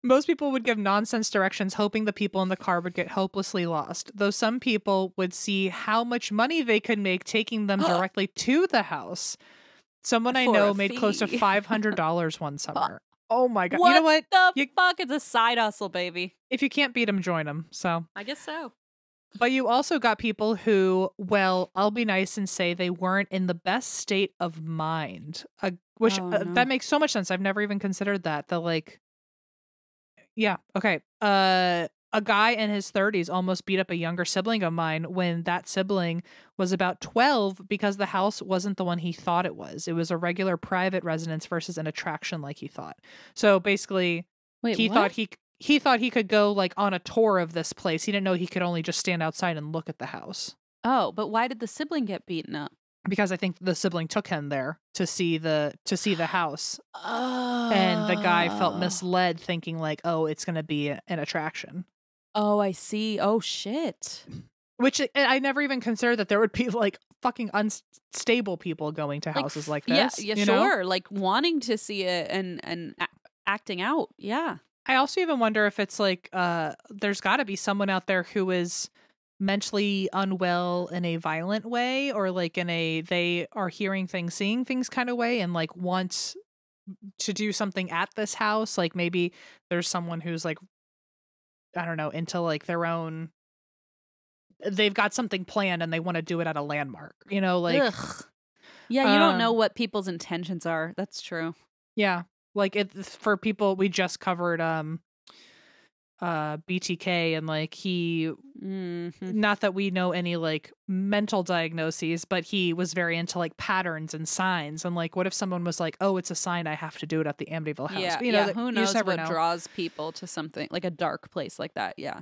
Most people would give nonsense directions, hoping the people in the car would get hopelessly lost, though some people would see how much money they could make taking them directly to the house. Someone I know made close to $500 one summer. Oh my God. You know what? The fuck? It's a side hustle, baby. If you can't beat them, join them. So I guess so. But you also got people who, well, I'll be nice and say they weren't in the best state of mind, which that makes so much sense. I've never even considered that. Yeah. Okay. A guy in his 30s almost beat up a younger sibling of mine when that sibling was about 12 because the house wasn't the one he thought it was. It was a regular private residence versus an attraction like he thought. So basically, Wait, he what? thought he thought he could go like on a tour of this place. He didn't know he could only just stand outside and look at the house. Oh, but why did the sibling get beaten up? Because I think the sibling took him there to see the house. Oh. And the guy felt misled thinking like, "Oh, it's going to be an attraction." Oh, I see. Oh, shit. Which I never even considered that there would be like fucking unstable people going to houses like this. Yeah, you sure. know? Like wanting to see it and acting out. Yeah. I also even wonder if it's like there's got to be someone out there who is mentally unwell in a violent way, or like in a they are hearing things, seeing things kind of way, and like wants to do something at this house. Like maybe there's someone who's like, I don't know, into like their own, they've got something planned and they want to do it at a landmark, you know, like. Ugh. Yeah, you don't know what people's intentions are. That's true. Yeah. Like it for people, we just covered BTK, and like he not that we know any like mental diagnoses, but he was very into like patterns and signs, and like what if someone was like, oh, it's a sign, I have to do it at the Amityville house. Yeah, you know, who knows what know. draws people to something like a dark place like that. Yeah.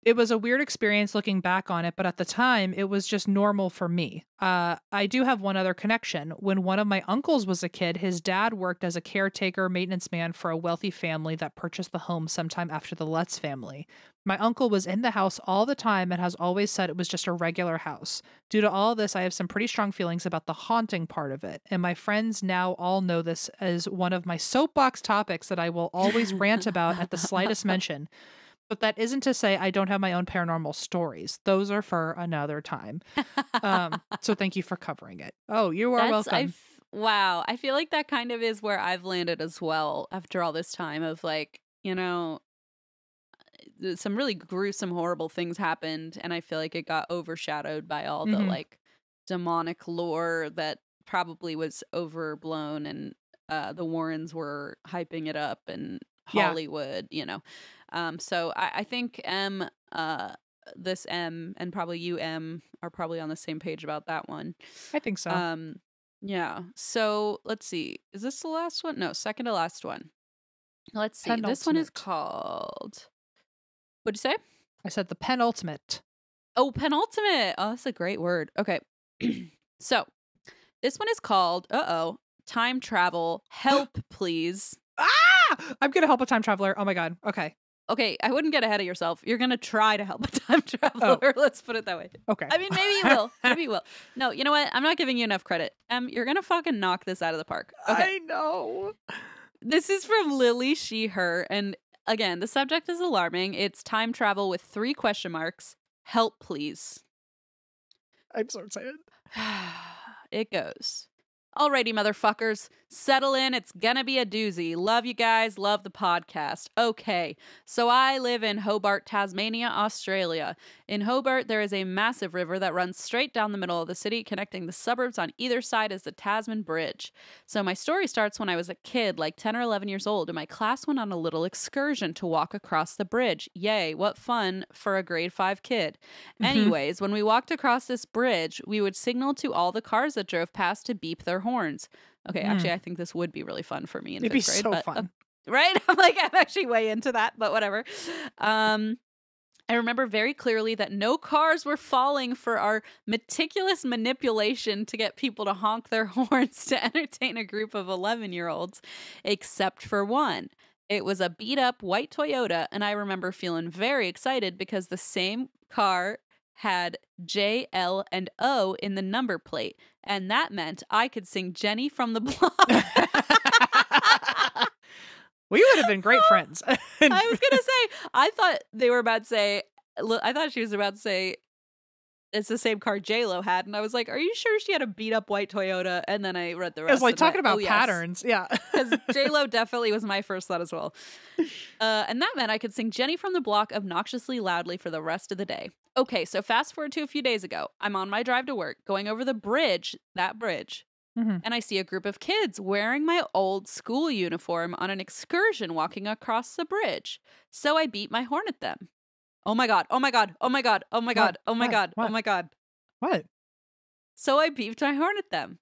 It was a weird experience looking back on it, but at the time, it was just normal for me. I do have one other connection. When one of my uncles was a kid, his dad worked as a caretaker maintenance man for a wealthy family that purchased the home sometime after the Lutz family. My uncle was in the house all the time and has always said it was just a regular house. Due to all this, I have some pretty strong feelings about the haunting part of it, and my friends now all know this as one of my soapbox topics that I will always rant about at the slightest mention. But that isn't to say I don't have my own paranormal stories. Those are for another time. So thank you for covering it. Oh, you are welcome. Wow. I feel like that kind of is where I've landed as well after all this time of like, you know, some really gruesome, horrible things happened. And I feel like it got overshadowed by all the like demonic lore that probably was overblown, and the Warrens were hyping it up, and Hollywood, you know. So I think this M and probably you, M, are probably on the same page about that one. I think so. Yeah. So let's see. Is this the last one? No, second to last one. Let's see. Penultimate. This one is called. What'd you say? I said the penultimate. Oh, penultimate. Oh, that's a great word. Okay. So this one is called, time travel. Help, please. I'm going to help a time traveler. Oh my God. Okay. Okay, I wouldn't get ahead of yourself. You're going to try to help a time traveler. Oh. Let's put it that way. Okay. I mean, maybe you will. Maybe you will. No, you know what? I'm not giving you enough credit. You're going to fucking knock this out of the park. Okay. I know. This is from Lily She Her. And again, the subject is alarming. It's time travel with 3 question marks. Help, please. I'm so excited. It goes. Alrighty, motherfuckers. Settle in. It's gonna be a doozy. Love you guys. Love the podcast. Okay, so I live in Hobart, Tasmania, Australia. In Hobart, there is a massive river that runs straight down the middle of the city, connecting the suburbs on either side as the Tasman Bridge. So my story starts when I was a kid, like 10 or 11 years old, and my class went on a little excursion to walk across the bridge. Yay, what fun for a grade 5 kid. Anyways, when we walked across this bridge, we would signal to all the cars that drove past to beep their horns. Okay, actually, I think this would be really fun for me in 5th grade. It'd be so fun. Right? I'm actually way into that, but whatever. I remember very clearly that no cars were falling for our meticulous manipulation to get people to honk their horns to entertain a group of 11-year-olds, except for one. It was a beat-up white Toyota, and I remember feeling very excited because the same car had J, L, and O in the number plate, and that meant I could sing Jenny from the Block. We would have been great friends. I was gonna say, I thought she was about to say it's the same car J-Lo had, and I was like, are you sure she had a beat up white Toyota? And then I read the rest. I was like talking about patterns. Yeah. Because J-Lo definitely was my first thought as well. And that meant I could sing Jenny from the Block obnoxiously loudly for the rest of the day. Okay, so fast forward to a few days ago. I'm on my drive to work, going over the bridge, that bridge, and I see a group of kids wearing my old school uniform on an excursion walking across the bridge. So I beat my horn at them. Oh my God. Oh my God. Oh my God. Oh my God. Oh my God. Oh my God. What? So I beeped my horn at them.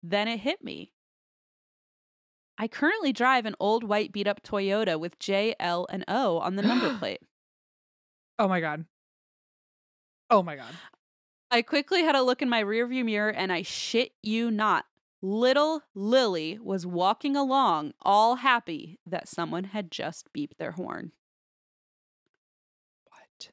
Then it hit me. I currently drive an old white beat up Toyota with J, L, and O on the number plate. Oh my God. Oh my God. I quickly had a look in my rearview mirror and I shit you not. Little Lily was walking along all happy that someone had just beeped their horn. What?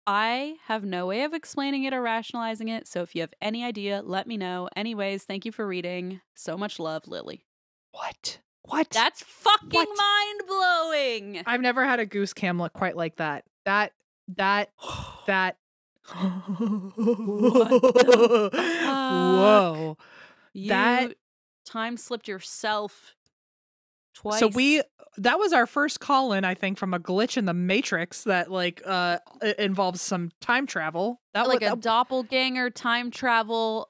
I have no way of explaining it or rationalizing it, so if you have any idea, let me know. Anyways, thank you for reading. So much love, Lily. What? What? That's fucking mind-blowing! I've never had a goose cam look quite like that. That. Whoa. You time slipped yourself twice. So that was our first call-in, I think, from a glitch in the Matrix that involves some time travel. A doppelganger, time travel,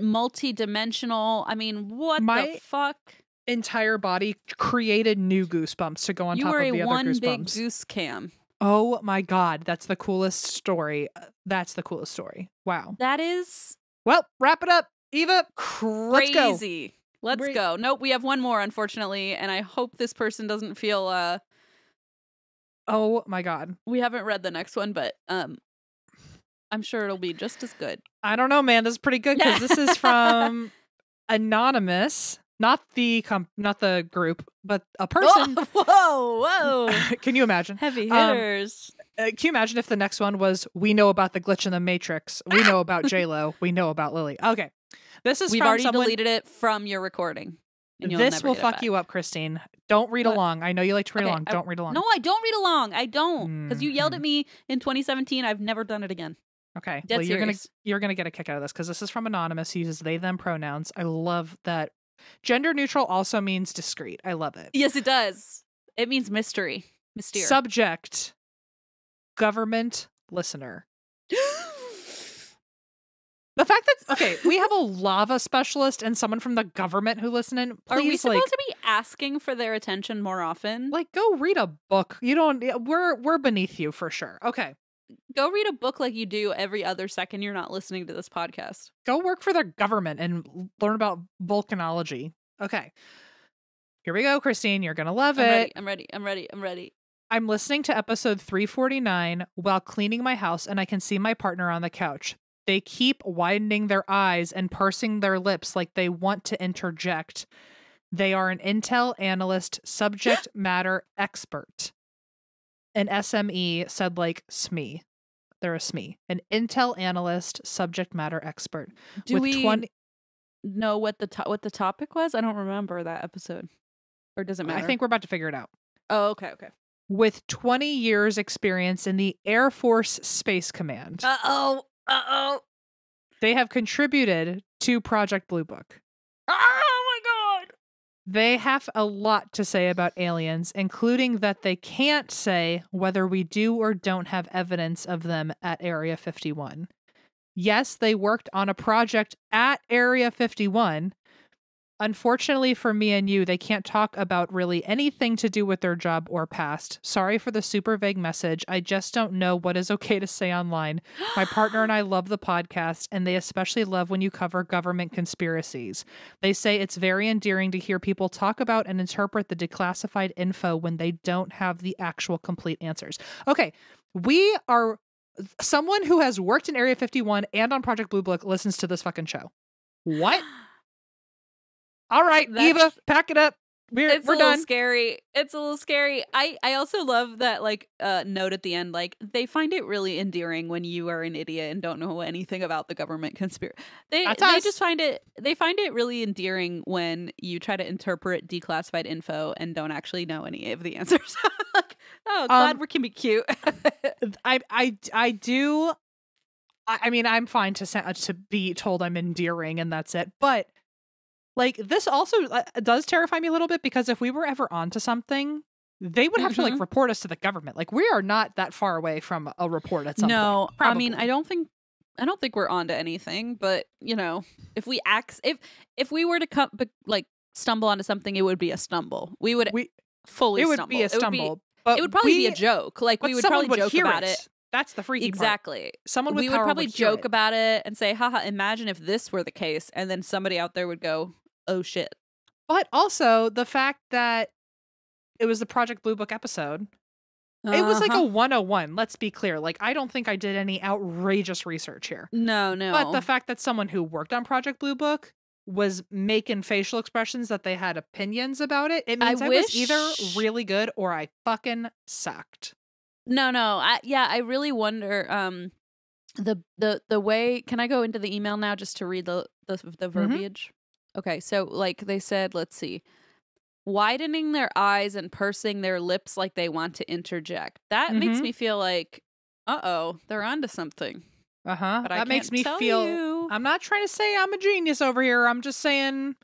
multi-dimensional. I mean, what the fuck? Entire body created new goosebumps to go on top of the other goosebumps. You were a one big goose cam. Oh my God, that's the coolest story. Wow. That is... Well, wrap it up, Eva. Crazy. Let's go. Nope, we have one more, unfortunately, and I hope this person doesn't feel... Oh my God. We haven't read the next one, but I'm sure it'll be just as good. I don't know, man. This is pretty good because this is from Anonymous. Not the group, but a person. Whoa. Can you imagine? Heavy hitters. Can you imagine if the next one was, we know about the glitch in the Matrix. We know about J-Lo. We know about Lily. Okay. We've already deleted it from your recording. This will fuck you up, Christine. Don't read along. I know you like to read along. Don't read along. No, I don't read along. I don't. Because you yelled at me in 2017. I've never done it again. Okay. Well, you're gonna get a kick out of this because this is from Anonymous. He uses they, them pronouns. I love that. Gender neutral also means discreet. I love it. Yes, it does. It means mystery. Mystere. Subject, government listener. The fact that, okay, we have a lava specialist and someone from the government who listen in. Please, are we supposed to be asking for their attention more often? Go read a book. We're beneath you for sure. Okay. Go read a book like you do every other second you're not listening to this podcast. Go work for the government and learn about volcanology. Okay. Here we go, Christine. You're going to love it. I'm ready. I'm listening to episode 349 while cleaning my house and I can see my partner on the couch. They keep widening their eyes and pursing their lips like they want to interject. They are an intel analyst, subject matter expert. An SME said SME. They're a SME. An intel analyst, subject matter expert. Do we know what the topic was? I don't remember that episode. Or does it matter? I think we're about to figure it out. Oh, okay. With 20 years experience in the Air Force Space Command. Uh-oh. They have contributed to Project Blue Book. Oh my God. They have a lot to say about aliens, including that they can't say whether we do or don't have evidence of them at Area 51. Yes, they worked on a project at Area 51. Unfortunately for me and you, they can't talk about really anything to do with their job or past. Sorry for the super vague message. I just don't know what is okay to say online. My partner and I love the podcast, and they especially love when you cover government conspiracies. They say it's very endearing to hear people talk about and interpret the declassified info when they don't have the actual complete answers. Okay, we are... Someone who has worked in Area 51 and on Project Blue Book listens to this fucking show. What? All right, Eva, pack it up. We're done. It's a little scary. I also love that note at the end. They find it really endearing when you are an idiot and don't know anything about the government conspiracy. They just find it really endearing when you try to interpret declassified info and don't actually know any of the answers. Glad we can be cute. I do. I mean, I'm fine to be told I'm endearing and that's it, but. This also does terrify me a little bit because if we were ever onto something, they would have to report us to the government. We are not that far away from a report at some point. No, I mean, I don't think I don't think we're onto anything, but you know, if we were to stumble onto something, it would be a stumble. We would fully it would stumble. be a stumble. But it would probably be a joke. Like we would probably joke about it. That's the freaky exactly. part. Someone with we power would probably hear joke it. about it and say, haha, imagine if this were the case. And then somebody out there would go, oh shit. But also the fact that it was the Project Blue Book episode. It was like a 101. Let's be clear. Like, I don't think I did any outrageous research here. No. But the fact that someone who worked on Project Blue Book was making facial expressions that they had opinions about it, it means I was either really good or I fucking sucked. No. I really wonder the way. Can I go into the email now just to read the verbiage? Okay, so like they said, let's see. Widening their eyes and pursing their lips like they want to interject. That makes me feel like, they're onto something. But that makes me feel. I'm not trying to say I'm a genius over here. I'm just saying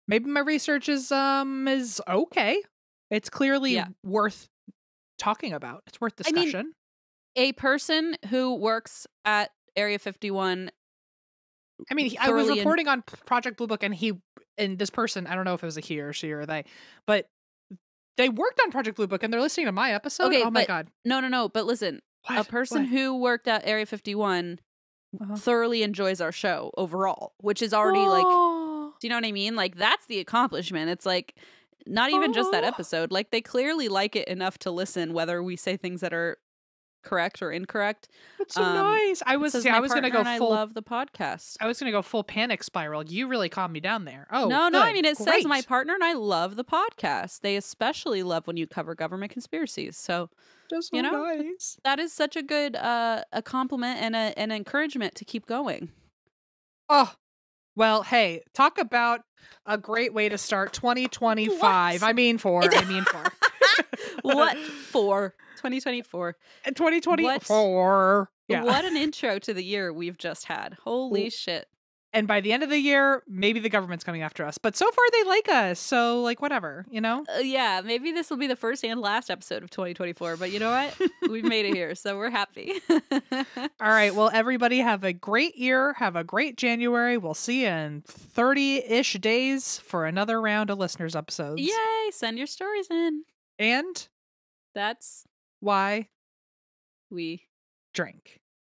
maybe my research is okay. It's clearly worth talking about. It's worth discussion. I mean, a person who works at Area 51. I mean, I was reporting on Project Blue Book, and this person, I don't know if it was a he or she or they, but they worked on Project Blue Book and they're listening to my episode. Okay, oh my God. No. But listen, a person who worked at Area 51 thoroughly enjoys our show overall, which is already like, do you know what I mean? Like, that's the accomplishment. It's like, not even just that episode. Like, they clearly like it enough to listen, whether we say things that are correct or incorrect. That's so nice. I was gonna go full. I love the podcast. I was gonna go full panic spiral. You really calmed me down there. Oh no. I mean, it says my partner and I love the podcast. They especially love when you cover government conspiracies. So just so nice. That is such a good a compliment and an encouragement to keep going. Oh. Well, hey, talk about a great way to start 2025. What? I mean for. What for? 2024. 2024. What an intro to the year we've just had. Holy shit. And by the end of the year, maybe the government's coming after us. But so far they like us. So like whatever, you know? Yeah, maybe this will be the first and last episode of 2024. But you know what? We've made it here. So we're happy. All right. Well, everybody have a great year. Have a great January. We'll see you in 30-ish days for another round of listeners episodes. Yay. Send your stories in. And that's why we drink.